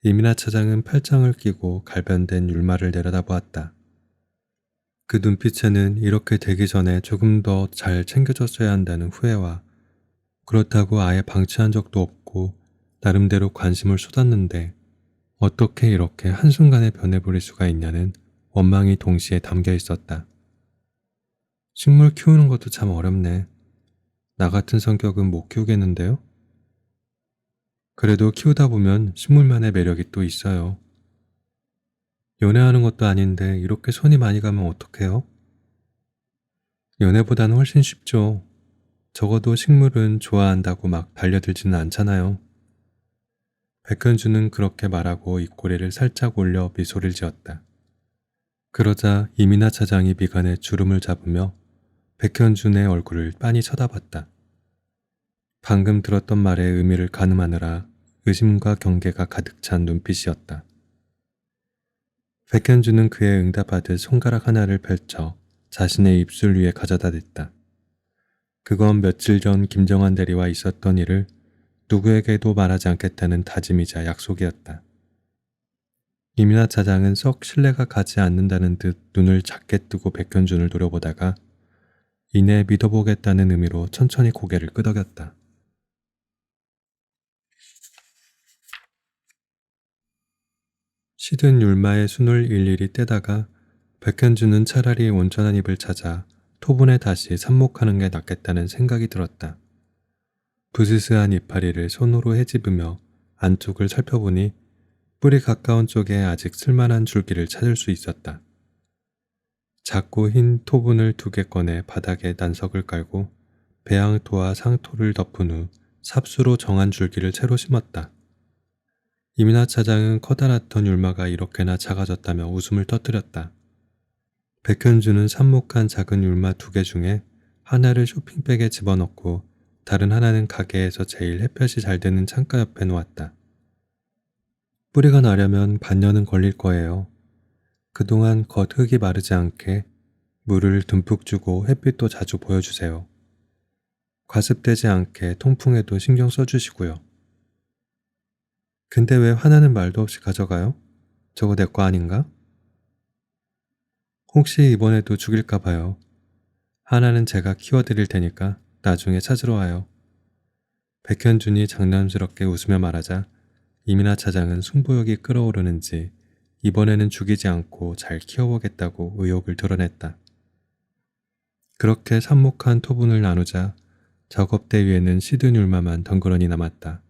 이민아 차장은 팔짱을 끼고 갈변된 율마를 내려다보았다. 그 눈빛에는 이렇게 되기 전에 조금 더 잘 챙겨줬어야 한다는 후회와 그렇다고 아예 방치한 적도 없고 나름대로 관심을 쏟았는데 어떻게 이렇게 한순간에 변해버릴 수가 있냐는 원망이 동시에 담겨 있었다. 식물 키우는 것도 참 어렵네. 나 같은 성격은 못 키우겠는데요? 그래도 키우다 보면 식물만의 매력이 또 있어요. 연애하는 것도 아닌데 이렇게 손이 많이 가면 어떡해요? 연애보다는 훨씬 쉽죠. 적어도 식물은 좋아한다고 막 달려들지는 않잖아요. 백현주는 그렇게 말하고 입꼬리를 살짝 올려 미소를 지었다. 그러자 이민아 차장이 미간에 주름을 잡으며 백현준의 얼굴을 빤히 쳐다봤다. 방금 들었던 말의 의미를 가늠하느라 의심과 경계가 가득 찬 눈빛이었다. 백현준은 그의 응답하듯 손가락 하나를 펼쳐 자신의 입술 위에 가져다 댔다. 그건 며칠 전 김정환 대리와 있었던 일을 누구에게도 말하지 않겠다는 다짐이자 약속이었다. 이민아 차장은 썩 신뢰가 가지 않는다는 듯 눈을 작게 뜨고 백현준을 노려보다가 이내 믿어보겠다는 의미로 천천히 고개를 끄덕였다. 시든 율마의 순을 일일이 떼다가 백현준은 차라리 온전한 잎을 찾아 토분에 다시 삽목하는 게 낫겠다는 생각이 들었다. 부스스한 이파리를 손으로 헤집으며 안쪽을 살펴보니 뿌리 가까운 쪽에 아직 쓸만한 줄기를 찾을 수 있었다. 작고 흰 토분을 2개 꺼내 바닥에 난석을 깔고 배양토와 상토를 덮은 후 삽수로 정한 줄기를 채로 심었다. 이민아 차장은 커다랗던 율마가 이렇게나 작아졌다며 웃음을 터뜨렸다. 백현주는 삽목한 작은 율마 2개 중에 하나를 쇼핑백에 집어넣고 다른 하나는 가게에서 제일 햇볕이 잘 드는 창가 옆에 놓았다. 뿌리가 나려면 반년은 걸릴 거예요. 그동안 겉 흙이 마르지 않게 물을 듬뿍 주고 햇빛도 자주 보여주세요. 과습되지 않게 통풍에도 신경 써주시고요. 근데 왜 화나는 말도 없이 가져가요? 저거 내 거 아닌가? 혹시 이번에도 죽일까 봐요. 하나는 제가 키워드릴 테니까 나중에 찾으러 와요. 백현준이 장난스럽게 웃으며 말하자 이민아 차장은 승부욕이 끓어오르는지 이번에는 죽이지 않고 잘 키워보겠다고 의욕을 드러냈다. 그렇게 삽목한 토분을 나누자 작업대 위에는 시든 율마만 덩그러니 남았다.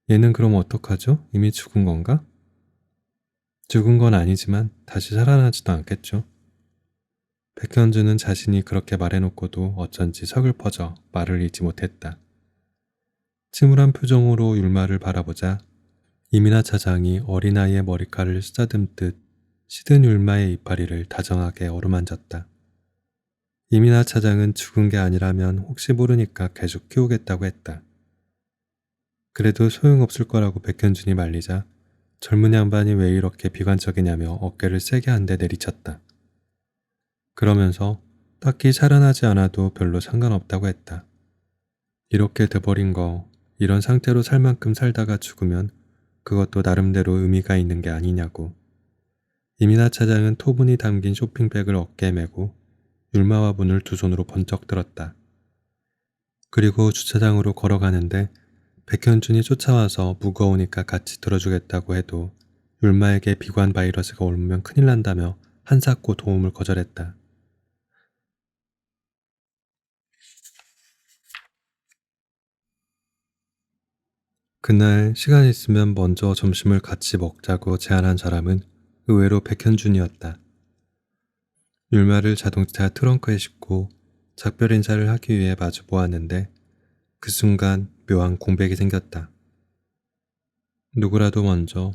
얘는 그럼 어떡하죠? 이미 죽은 건가? 죽은 건 아니지만 다시 살아나지도 않겠죠. 백현주는 자신이 그렇게 말해놓고도 어쩐지 서글퍼져 말을 잇지 못했다. 침울한 표정으로 율마를 바라보자 이민아 차장이 어린아이의 머리카락을 쓰다듬듯 시든 율마의 이파리를 다정하게 어루만졌다. 이민아 차장은 죽은 게 아니라면 혹시 모르니까 계속 키우겠다고 했다. 그래도 소용없을 거라고 백현준이 말리자 젊은 양반이 왜 이렇게 비관적이냐며 어깨를 세게 한 대 내리쳤다. 그러면서 딱히 살아나지 않아도 별로 상관없다고 했다. 이렇게 돼버린 거 이런 상태로 살 만큼 살다가 죽으면 그것도 나름대로 의미가 있는 게 아니냐고. 이민아 차장은 토분이 담긴 쇼핑백을 어깨에 메고 율마와 문을 2손으로 번쩍 들었다. 그리고 주차장으로 걸어가는데 백현준이 쫓아와서 무거우니까 같이 들어주겠다고 해도 율마에게 비관 바이러스가 옮으면 큰일 난다며 한사코 도움을 거절했다. 그날 시간 있으면 먼저 점심을 같이 먹자고 제안한 사람은 의외로 백현준이었다. 율마를 자동차 트렁크에 싣고 작별 인사를 하기 위해 마주 보았는데 그 순간 묘한 공백이 생겼다. 누구라도 먼저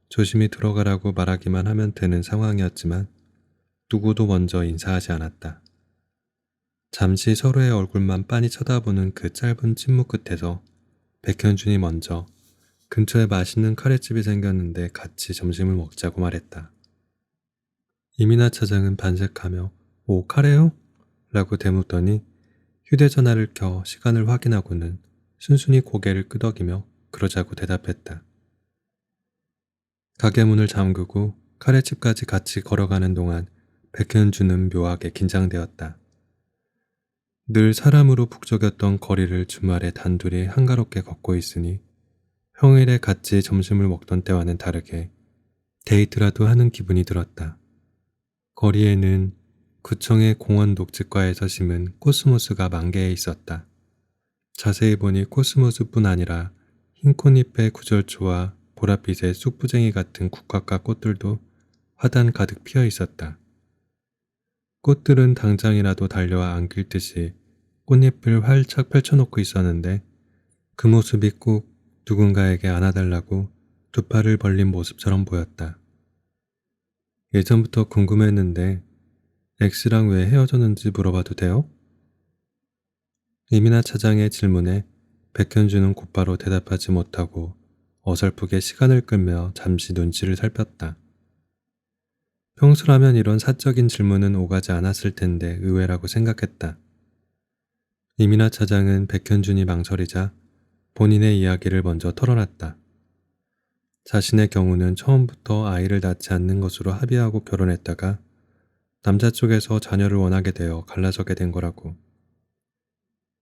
조심히 들어가라고 말하기만 하면 되는 상황이었지만 누구도 먼저 인사하지 않았다. 잠시 서로의 얼굴만 빤히 쳐다보는 그 짧은 침묵 끝에서 백현준이 먼저 근처에 맛있는 카레집이 생겼는데 같이 점심을 먹자고 말했다. 이민아 차장은 반색하며 오, 카레요? 라고 대묻더니 휴대전화를 켜 시간을 확인하고는 순순히 고개를 끄덕이며 그러자고 대답했다. 가게 문을 잠그고 카레집까지 같이 걸어가는 동안 백현주는 묘하게 긴장되었다. 늘 사람으로 북적였던 거리를 주말에 단둘이 한가롭게 걷고 있으니 평일에 같이 점심을 먹던 때와는 다르게 데이트라도 하는 기분이 들었다. 거리에는 구청의 공원 녹지과에서 심은 코스모스가 만개해 있었다. 자세히 보니 코스모스뿐 아니라 흰 꽃잎의 구절초와 보랏빛의 쑥부쟁이 같은 국화과 꽃들도 화단 가득 피어 있었다. 꽃들은 당장이라도 달려와 안길 듯이 꽃잎을 활짝 펼쳐놓고 있었는데 그 모습이 꼭 누군가에게 안아달라고 두 팔을 벌린 모습처럼 보였다. 예전부터 궁금했는데 X랑 왜 헤어졌는지 물어봐도 돼요? 이민아 차장의 질문에 백현주는 곧바로 대답하지 못하고 어설프게 시간을 끌며 잠시 눈치를 살폈다. 평소라면 이런 사적인 질문은 오가지 않았을 텐데 의외라고 생각했다. 이민아 차장은 백현준이 망설이자 본인의 이야기를 먼저 털어놨다. 자신의 경우는 처음부터 아이를 낳지 않는 것으로 합의하고 결혼했다가 남자 쪽에서 자녀를 원하게 되어 갈라서게 된 거라고.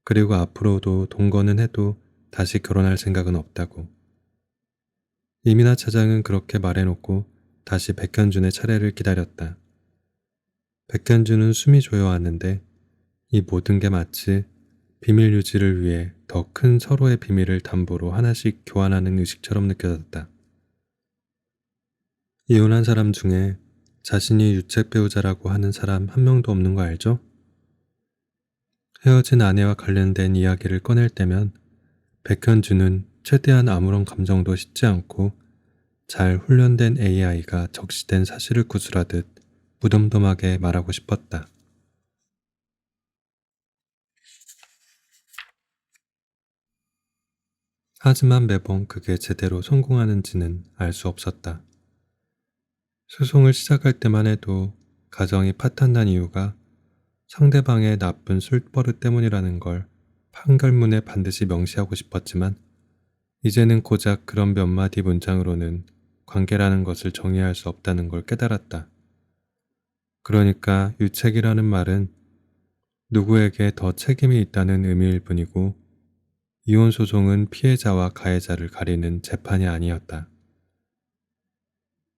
그리고 앞으로도 동거는 해도 다시 결혼할 생각은 없다고. 이민아 차장은 그렇게 말해놓고 다시 백현준의 차례를 기다렸다. 백현준은 숨이 조여왔는데 이 모든 게 마치 비밀 유지를 위해 더 큰 서로의 비밀을 담보로 하나씩 교환하는 의식처럼 느껴졌다. 이혼한 사람 중에 자신이 유책 배우자라고 하는 사람 한 명도 없는 거 알죠? 헤어진 아내와 관련된 이야기를 꺼낼 때면 백현주는 최대한 아무런 감정도 싣지 않고 잘 훈련된 AI가 적시된 사실을 구술하듯 무덤덤하게 말하고 싶었다. 하지만 매번 그게 제대로 성공하는지는 알 수 없었다. 소송을 시작할 때만 해도 가정이 파탄난 이유가 상대방의 나쁜 술버릇 때문이라는 걸 판결문에 반드시 명시하고 싶었지만 이제는 고작 그런 몇 마디 문장으로는 관계라는 것을 정의할 수 없다는 걸 깨달았다. 그러니까 유책이라는 말은 누구에게 더 책임이 있다는 의미일 뿐이고 이혼소송은 피해자와 가해자를 가리는 재판이 아니었다.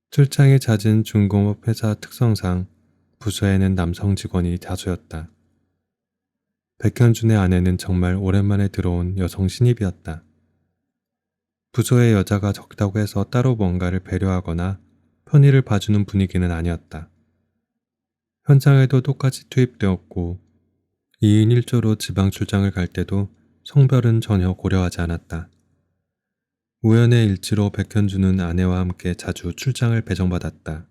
출장이 잦은 중공업 회사 특성상 부서에는 남성 직원이 다수였다. 백현준의 아내는 정말 오랜만에 들어온 여성 신입이었다. 부서에 여자가 적다고 해서 따로 뭔가를 배려하거나 편의를 봐주는 분위기는 아니었다. 현장에도 똑같이 투입되었고 2인 1조로 지방 출장을 갈 때도 성별은 전혀 고려하지 않았다. 우연의 일치로 백현주는 아내와 함께 자주 출장을 배정받았다.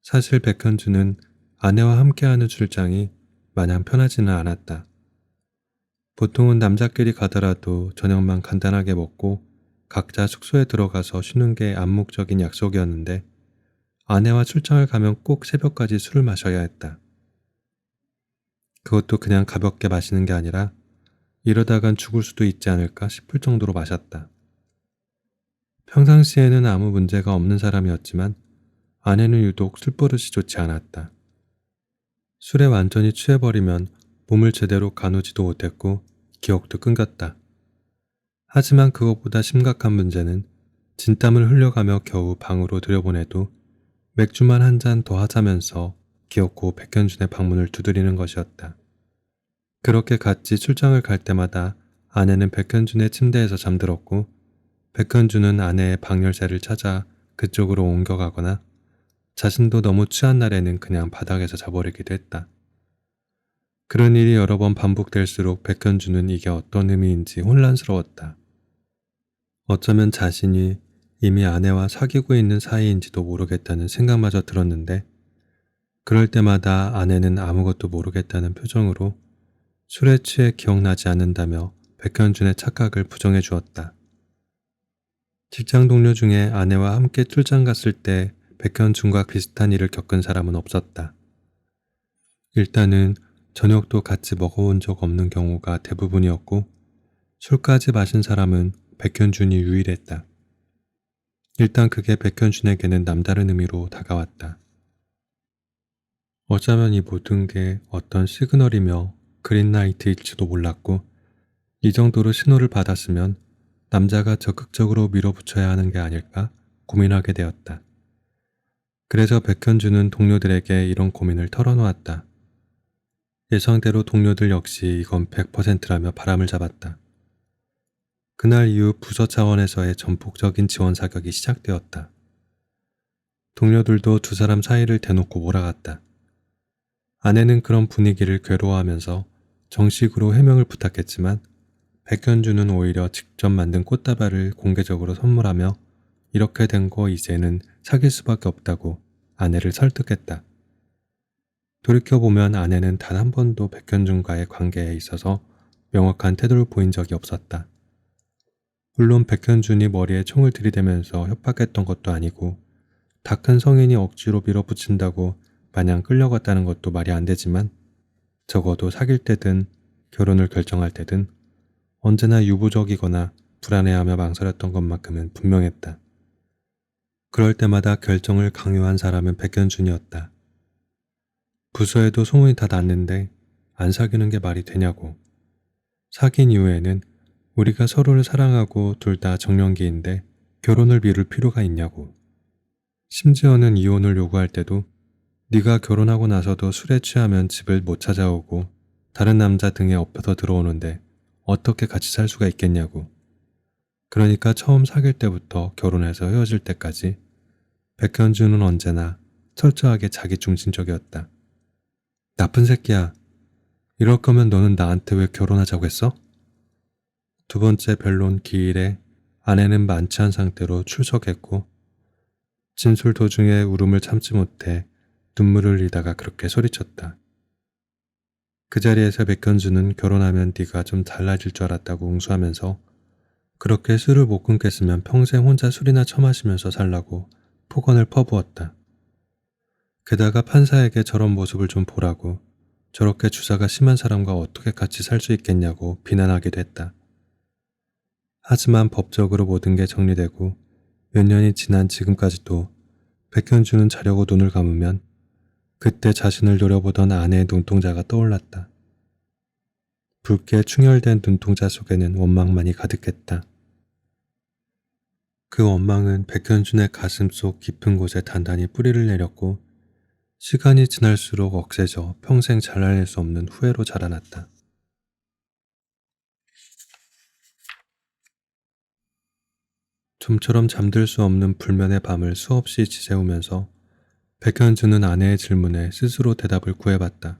사실 백현주는 아내와 함께하는 출장이 마냥 편하지는 않았다. 보통은 남자끼리 가더라도 저녁만 간단하게 먹고 각자 숙소에 들어가서 쉬는 게 암묵적인 약속이었는데 아내와 출장을 가면 꼭 새벽까지 술을 마셔야 했다. 그것도 그냥 가볍게 마시는 게 아니라 이러다간 죽을 수도 있지 않을까 싶을 정도로 마셨다. 평상시에는 아무 문제가 없는 사람이었지만 아내는 유독 술버릇이 좋지 않았다. 술에 완전히 취해버리면 몸을 제대로 가누지도 못했고 기억도 끊겼다. 하지만 그것보다 심각한 문제는 진땀을 흘려가며 겨우 방으로 들여보내도 맥주만 한 잔 더 하자면서 기어코 백현준의 방문을 두드리는 것이었다. 그렇게 같이 출장을 갈 때마다 아내는 백현준의 침대에서 잠들었고 백현준은 아내의 방 열쇠를 찾아 그쪽으로 옮겨가거나 자신도 너무 취한 날에는 그냥 바닥에서 자버리기도 했다. 그런 일이 여러 번 반복될수록 백현준은 이게 어떤 의미인지 혼란스러웠다. 어쩌면 자신이 이미 아내와 사귀고 있는 사이인지도 모르겠다는 생각마저 들었는데 그럴 때마다 아내는 아무것도 모르겠다는 표정으로 술에 취해 기억나지 않는다며 백현준의 착각을 부정해 주었다. 직장 동료 중에 아내와 함께 출장 갔을 때 백현준과 비슷한 일을 겪은 사람은 없었다. 일단은 저녁도 같이 먹어본 적 없는 경우가 대부분이었고 술까지 마신 사람은 백현준이 유일했다. 일단 그게 백현준에게는 남다른 의미로 다가왔다. 어쩌면 이 모든 게 어떤 시그널이며 그린라이트일지도 몰랐고 이 정도로 신호를 받았으면 남자가 적극적으로 밀어붙여야 하는 게 아닐까 고민하게 되었다. 그래서 백현준은 동료들에게 이런 고민을 털어놓았다. 예상대로 동료들 역시 이건 100%라며 바람을 잡았다. 그날 이후 부서 차원에서의 전폭적인 지원 사격이 시작되었다. 동료들도 두 사람 사이를 대놓고 몰아갔다. 아내는 그런 분위기를 괴로워하면서 정식으로 해명을 부탁했지만 백현주는 오히려 직접 만든 꽃다발을 공개적으로 선물하며 이렇게 된 거 이제는 사귈 수밖에 없다고 아내를 설득했다. 돌이켜보면 아내는 단 한 번도 백현준과의 관계에 있어서 명확한 태도를 보인 적이 없었다. 물론 백현준이 머리에 총을 들이대면서 협박했던 것도 아니고 다 큰 성인이 억지로 밀어붙인다고 마냥 끌려갔다는 것도 말이 안 되지만 적어도 사귈 때든 결혼을 결정할 때든 언제나 유보적이거나 불안해하며 망설였던 것만큼은 분명했다. 그럴 때마다 결정을 강요한 사람은 백현준이었다. 부서에도 소문이 다 났는데 안 사귀는 게 말이 되냐고. 사귄 이후에는 우리가 서로를 사랑하고 둘 다 정년기인데 결혼을 미룰 필요가 있냐고. 심지어는 이혼을 요구할 때도 네가 결혼하고 나서도 술에 취하면 집을 못 찾아오고 다른 남자 등에 엎혀서 들어오는데 어떻게 같이 살 수가 있겠냐고. 그러니까 처음 사귈 때부터 결혼해서 헤어질 때까지 백현주는 언제나 철저하게 자기중심적이었다. 나쁜 새끼야. 이럴 거면 너는 나한테 왜 결혼하자고 했어? 두 번째 변론 기일에 아내는 만취한 상태로 출석했고 진술 도중에 울음을 참지 못해 눈물을 흘리다가 그렇게 소리쳤다. 그 자리에서 백현주는 결혼하면 네가 좀 달라질 줄 알았다고 응수하면서 그렇게 술을 못 끊겠으면 평생 혼자 술이나 처마시면서 살라고 폭언을 퍼부었다. 게다가 판사에게 저런 모습을 좀 보라고 저렇게 주사가 심한 사람과 어떻게 같이 살 수 있겠냐고 비난하기도 했다. 하지만 법적으로 모든 게 정리되고 몇 년이 지난 지금까지도 백현주는 자려고 눈을 감으면 그때 자신을 노려보던 아내의 눈동자가 떠올랐다. 붉게 충혈된 눈동자 속에는 원망만이 가득했다. 그 원망은 백현준의 가슴 속 깊은 곳에 단단히 뿌리를 내렸고 시간이 지날수록 억세져 평생 잘라낼 수 없는 후회로 자라났다. 좀처럼 잠들 수 없는 불면의 밤을 수없이 지새우면서 백현주는 아내의 질문에 스스로 대답을 구해봤다.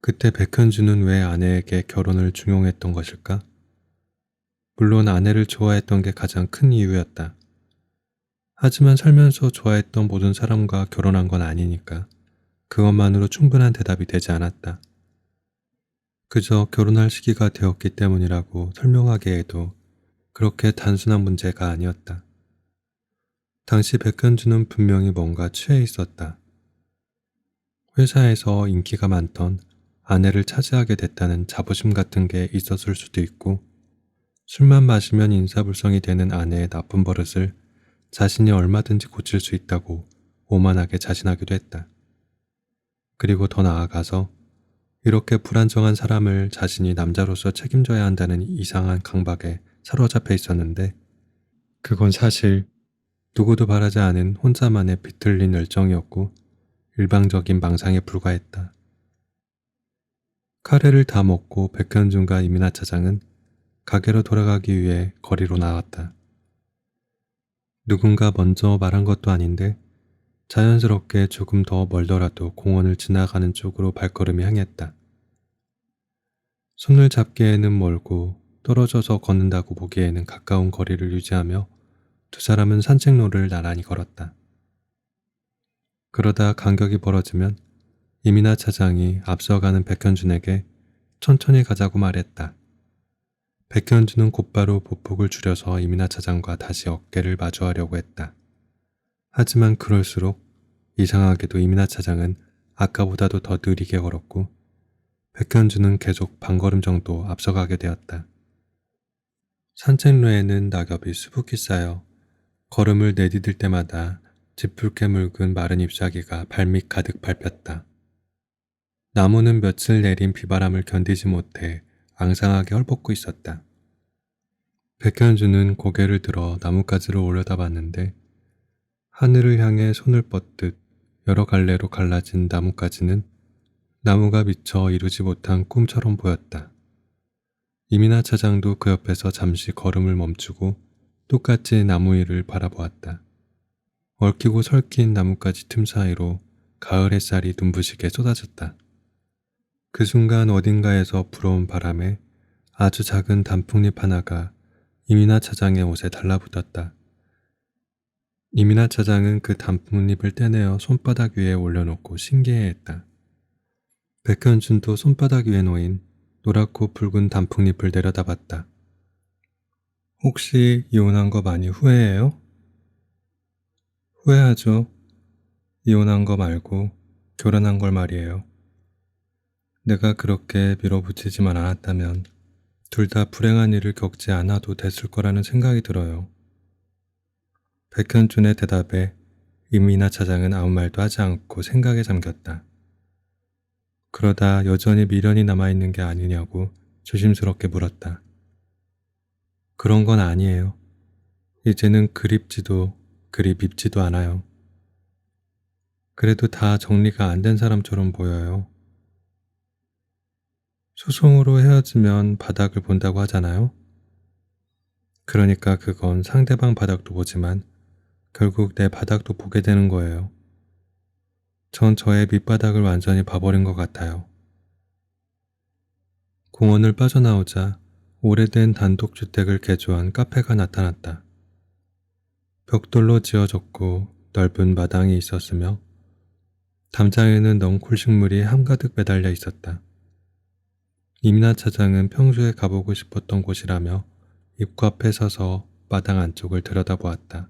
그때 백현주는 왜 아내에게 결혼을 중용했던 것일까? 물론 아내를 좋아했던 게 가장 큰 이유였다. 하지만 살면서 좋아했던 모든 사람과 결혼한 건 아니니까 그것만으로 충분한 대답이 되지 않았다. 그저 결혼할 시기가 되었기 때문이라고 설명하게 해도 그렇게 단순한 문제가 아니었다. 당시 백현주는 분명히 뭔가 취해 있었다. 회사에서 인기가 많던 아내를 차지하게 됐다는 자부심 같은 게 있었을 수도 있고 술만 마시면 인사불성이 되는 아내의 나쁜 버릇을 자신이 얼마든지 고칠 수 있다고 오만하게 자신하기도 했다. 그리고 더 나아가서 이렇게 불안정한 사람을 자신이 남자로서 책임져야 한다는 이상한 강박에 사로잡혀 있었는데 그건 사실 누구도 바라지 않은 혼자만의 비틀린 열정이었고 일방적인 망상에 불과했다. 카레를 다 먹고 백현준과 이민아 차장은 가게로 돌아가기 위해 거리로 나왔다. 누군가 먼저 말한 것도 아닌데 자연스럽게 조금 더 멀더라도 공원을 지나가는 쪽으로 발걸음이 향했다. 손을 잡기에는 멀고 떨어져서 걷는다고 보기에는 가까운 거리를 유지하며 두 사람은 산책로를 나란히 걸었다. 그러다 간격이 벌어지면 이민아 차장이 앞서가는 백현준에게 천천히 가자고 말했다. 백현주는 곧바로 보폭을 줄여서 이민아 차장과 다시 어깨를 마주하려고 했다. 하지만 그럴수록 이상하게도 이민아 차장은 아까보다도 더 느리게 걸었고 백현주는 계속 반걸음 정도 앞서가게 되었다. 산책로에는 낙엽이 수북히 쌓여 걸음을 내디딜 때마다 짙붉게 묽은 마른 잎사귀가 발밑 가득 밟혔다. 나무는 며칠 내린 비바람을 견디지 못해 앙상하게 헐벗고 있었다. 백현주는 고개를 들어 나뭇가지를 올려다봤는데 하늘을 향해 손을 뻗듯 여러 갈래로 갈라진 나뭇가지는 나무가 미처 이루지 못한 꿈처럼 보였다. 이민아 차장도 그 옆에서 잠시 걸음을 멈추고 똑같이 나무 위를 바라보았다. 얽히고 설킨 나뭇가지 틈 사이로 가을 햇살이 눈부시게 쏟아졌다. 그 순간 어딘가에서 불어온 바람에 아주 작은 단풍잎 하나가 이민아 차장의 옷에 달라붙었다. 이민아 차장은 그 단풍잎을 떼내어 손바닥 위에 올려놓고 신기해했다. 백현준도 손바닥 위에 놓인 노랗고 붉은 단풍잎을 내려다봤다. 혹시 이혼한 거 많이 후회해요? 후회하죠. 이혼한 거 말고 결혼한 걸 말이에요. 내가 그렇게 밀어붙이지만 않았다면 둘 다 불행한 일을 겪지 않아도 됐을 거라는 생각이 들어요. 백현준의 대답에 이민아 차장은 아무 말도 하지 않고 생각에 잠겼다. 그러다 여전히 미련이 남아있는 게 아니냐고 조심스럽게 물었다. 그런 건 아니에요. 이제는 그립지도 그리 밉지도 않아요. 그래도 다 정리가 안 된 사람처럼 보여요. 소송으로 헤어지면 바닥을 본다고 하잖아요. 그러니까 그건 상대방 바닥도 보지만 결국 내 바닥도 보게 되는 거예요. 전 저의 밑바닥을 완전히 봐버린 것 같아요. 공원을 빠져나오자 오래된 단독주택을 개조한 카페가 나타났다. 벽돌로 지어졌고 넓은 마당이 있었으며 담장에는 넝쿨 식물이 한가득 매달려 있었다. 이민아 차장은 평소에 가보고 싶었던 곳이라며 입구 앞에 서서 마당 안쪽을 들여다보았다.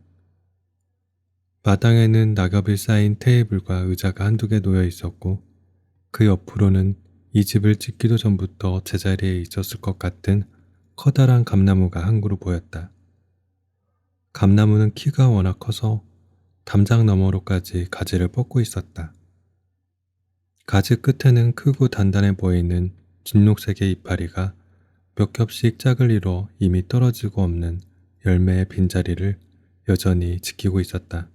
마당에는 낙엽이 쌓인 테이블과 의자가 한두 개 놓여 있었고 그 옆으로는 이 집을 짓기도 전부터 제자리에 있었을 것 같은 커다란 감나무가 한 그루 보였다. 감나무는 키가 워낙 커서 담장 너머로까지 가지를 뻗고 있었다. 가지 끝에는 크고 단단해 보이는 진녹색의 이파리가 몇 겹씩 짝을 이뤄 이미 떨어지고 없는 열매의 빈자리를 여전히 지키고 있었다.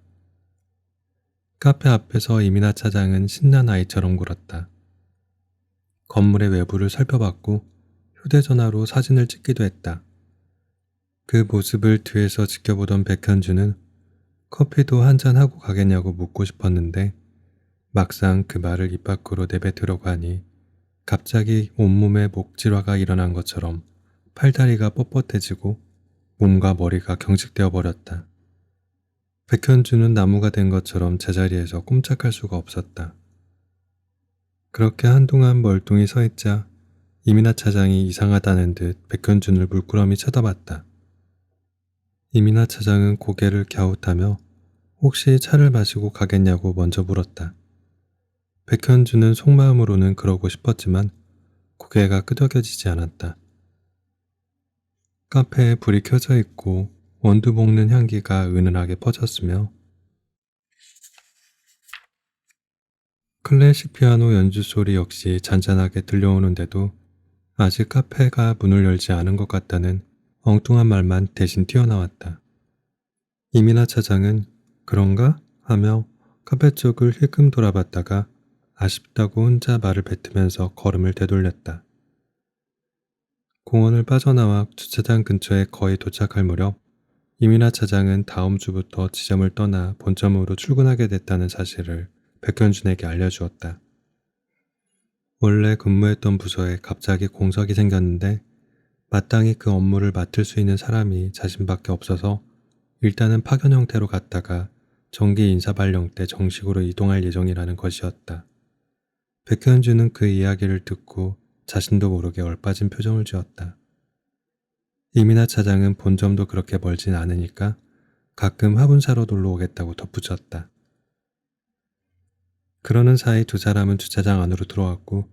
카페 앞에서 이민아 차장은 신난 아이처럼 굴었다. 건물의 외부를 살펴봤고 휴대전화로 사진을 찍기도 했다. 그 모습을 뒤에서 지켜보던 백현주는 커피도 한잔하고 가겠냐고 묻고 싶었는데 막상 그 말을 입 밖으로 내뱉으려고 하니 갑자기 온몸에 목질화가 일어난 것처럼 팔다리가 뻣뻣해지고 몸과 머리가 경직되어 버렸다. 백현주는 나무가 된 것처럼 제자리에서 꼼짝할 수가 없었다. 그렇게 한동안 멀뚱히 서 있자 이민아 차장이 이상하다는 듯 백현준을 물끄러미 쳐다봤다. 이민아 차장은 고개를 갸웃하며 혹시 차를 마시고 가겠냐고 먼저 물었다. 백현준은 속마음으로는 그러고 싶었지만 고개가 끄덕여지지 않았다. 카페에 불이 켜져 있고 원두 볶는 향기가 은은하게 퍼졌으며 클래식 피아노 연주 소리 역시 잔잔하게 들려오는데도 아직 카페가 문을 열지 않은 것 같다는 엉뚱한 말만 대신 튀어나왔다. 이민아 차장은 그런가? 하며 카페 쪽을 힐끔 돌아봤다가 아쉽다고 혼자 말을 뱉으면서 걸음을 되돌렸다. 공원을 빠져나와 주차장 근처에 거의 도착할 무렵 이민아 차장은 다음 주부터 지점을 떠나 본점으로 출근하게 됐다는 사실을 백현준에게 알려주었다. 원래 근무했던 부서에 갑자기 공석이 생겼는데 마땅히 그 업무를 맡을 수 있는 사람이 자신밖에 없어서 일단은 파견 형태로 갔다가 정기 인사 발령 때 정식으로 이동할 예정이라는 것이었다. 백현주는 그 이야기를 듣고 자신도 모르게 얼빠진 표정을 지었다. 이민아 차장은 본점도 그렇게 멀진 않으니까 가끔 화분 사러 놀러 오겠다고 덧붙였다. 그러는 사이 두 사람은 주차장 안으로 들어왔고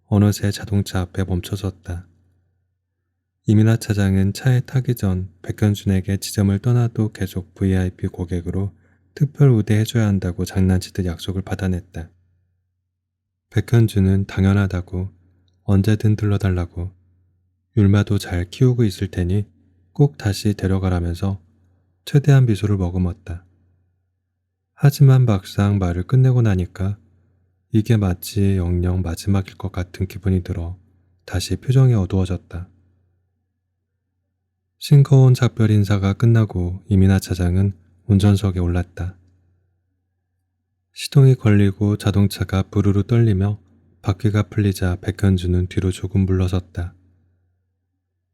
어느새 자동차 앞에 멈춰섰다. 이민아 차장은 차에 타기 전 백현준에게 지점을 떠나도 계속 VIP 고객으로 특별 우대해줘야 한다고 장난치듯 약속을 받아냈다. 백현준은 당연하다고, 언제든 들러달라고, 율마도 잘 키우고 있을 테니 꼭 다시 데려가라면서 최대한 미소를 머금었다. 하지만 막상 말을 끝내고 나니까 이게 마치 영영 마지막일 것 같은 기분이 들어 다시 표정이 어두워졌다. 싱거운 작별 인사가 끝나고 이민아 차장은 운전석에 올랐다. 시동이 걸리고 자동차가 부르르 떨리며 바퀴가 풀리자 백현주는 뒤로 조금 물러섰다.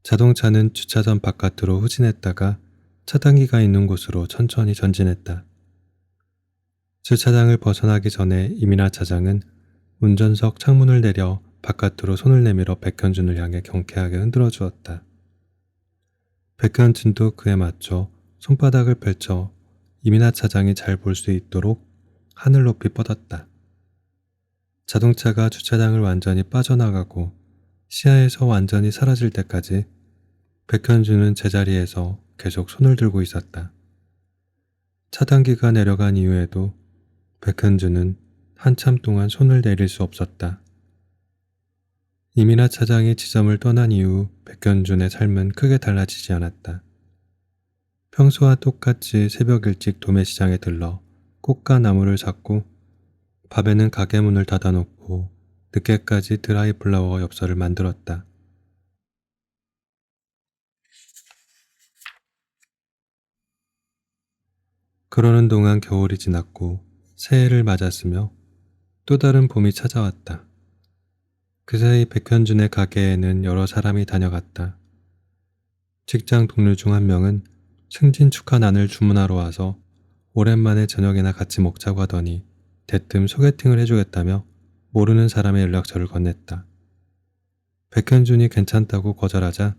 자동차는 주차장 바깥으로 후진했다가 차단기가 있는 곳으로 천천히 전진했다. 주차장을 벗어나기 전에 이민아 차장은 운전석 창문을 내려 바깥으로 손을 내밀어 백현준을 향해 경쾌하게 흔들어 주었다. 백현준도 그에 맞춰 손바닥을 펼쳐 이민아 차장이 잘 볼 수 있도록 하늘 높이 뻗었다. 자동차가 주차장을 완전히 빠져나가고 시야에서 완전히 사라질 때까지 백현준은 제자리에서 계속 손을 들고 있었다. 차단기가 내려간 이후에도 백현준은 한참 동안 손을 내릴 수 없었다. 이민아 차장이 지점을 떠난 이후 백현준의 삶은 크게 달라지지 않았다. 평소와 똑같이 새벽 일찍 도매시장에 들러 꽃과 나무를 샀고 밤에는 가게 문을 닫아놓고 늦게까지 드라이 플라워 엽서를 만들었다. 그러는 동안 겨울이 지났고 새해를 맞았으며 또 다른 봄이 찾아왔다. 그 사이 백현준의 가게에는 여러 사람이 다녀갔다. 직장 동료 중 한 명은 승진 축하난을 주문하러 와서 오랜만에 저녁이나 같이 먹자고 하더니 대뜸 소개팅을 해주겠다며 모르는 사람의 연락처를 건넸다. 백현준이 괜찮다고 거절하자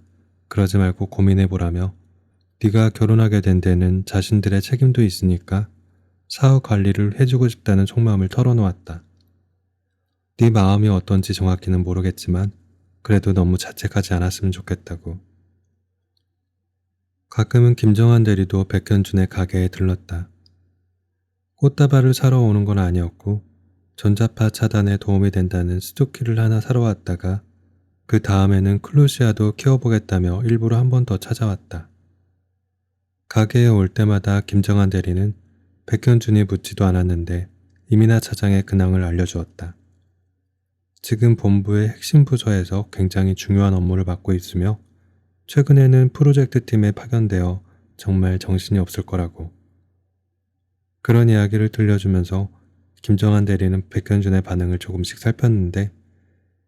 그러지 말고 고민해보라며 네가 결혼하게 된 데는 자신들의 책임도 있으니까 사후 관리를 해주고 싶다는 속마음을 털어놓았다. 네 마음이 어떤지 정확히는 모르겠지만 그래도 너무 자책하지 않았으면 좋겠다고. 가끔은 김정한 대리도 백현준의 가게에 들렀다. 꽃다발을 사러 오는 건 아니었고 전자파 차단에 도움이 된다는 스투키를 하나 사러 왔다가 그 다음에는 클로시아도 키워보겠다며 일부러 한 번 더 찾아왔다. 가게에 올 때마다 김정한 대리는 백현준이 묻지도 않았는데 이민아 차장의 근황을 알려주었다. 지금 본부의 핵심 부서에서 굉장히 중요한 업무를 맡고 있으며 최근에는 프로젝트 팀에 파견되어 정말 정신이 없을 거라고. 그런 이야기를 들려주면서 김정한 대리는 백현준의 반응을 조금씩 살폈는데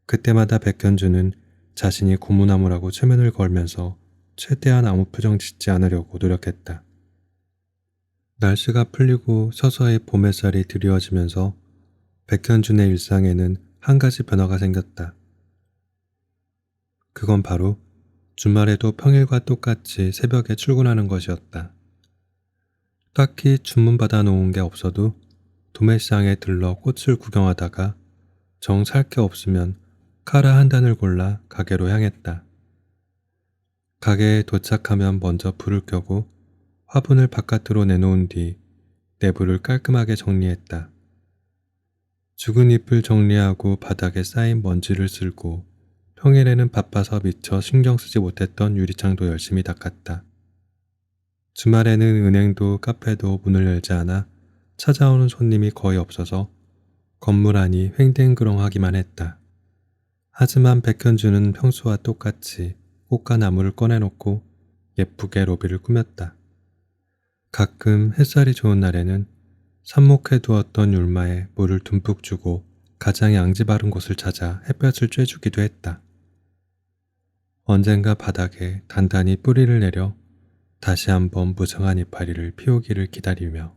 그때마다 백현준은 자신이 고무나무라고 최면을 걸면서 최대한 아무 표정 짓지 않으려고 노력했다. 날씨가 풀리고 서서히 봄 햇살이 드리워지면서 백현준의 일상에는 한 가지 변화가 생겼다. 그건 바로 주말에도 평일과 똑같이 새벽에 출근하는 것이었다. 딱히 주문받아 놓은 게 없어도 도매시장에 들러 꽃을 구경하다가 정 살 게 없으면 카라 한 단을 골라 가게로 향했다. 가게에 도착하면 먼저 불을 켜고 화분을 바깥으로 내놓은 뒤 내부를 깔끔하게 정리했다. 죽은 잎을 정리하고 바닥에 쌓인 먼지를 쓸고 평일에는 바빠서 미처 신경 쓰지 못했던 유리창도 열심히 닦았다. 주말에는 은행도 카페도 문을 열지 않아 찾아오는 손님이 거의 없어서 건물 안이 횡댕그렁하기만 했다. 하지만 백현주는 평소와 똑같이 꽃과 나무를 꺼내놓고 예쁘게 로비를 꾸몄다. 가끔 햇살이 좋은 날에는 삽목해두었던 율마에 물을 듬뿍 주고 가장 양지 바른 곳을 찾아 햇볕을 쬐주기도 했다. 언젠가 바닥에 단단히 뿌리를 내려 다시 한번 무성한 이파리를 피우기를 기다리며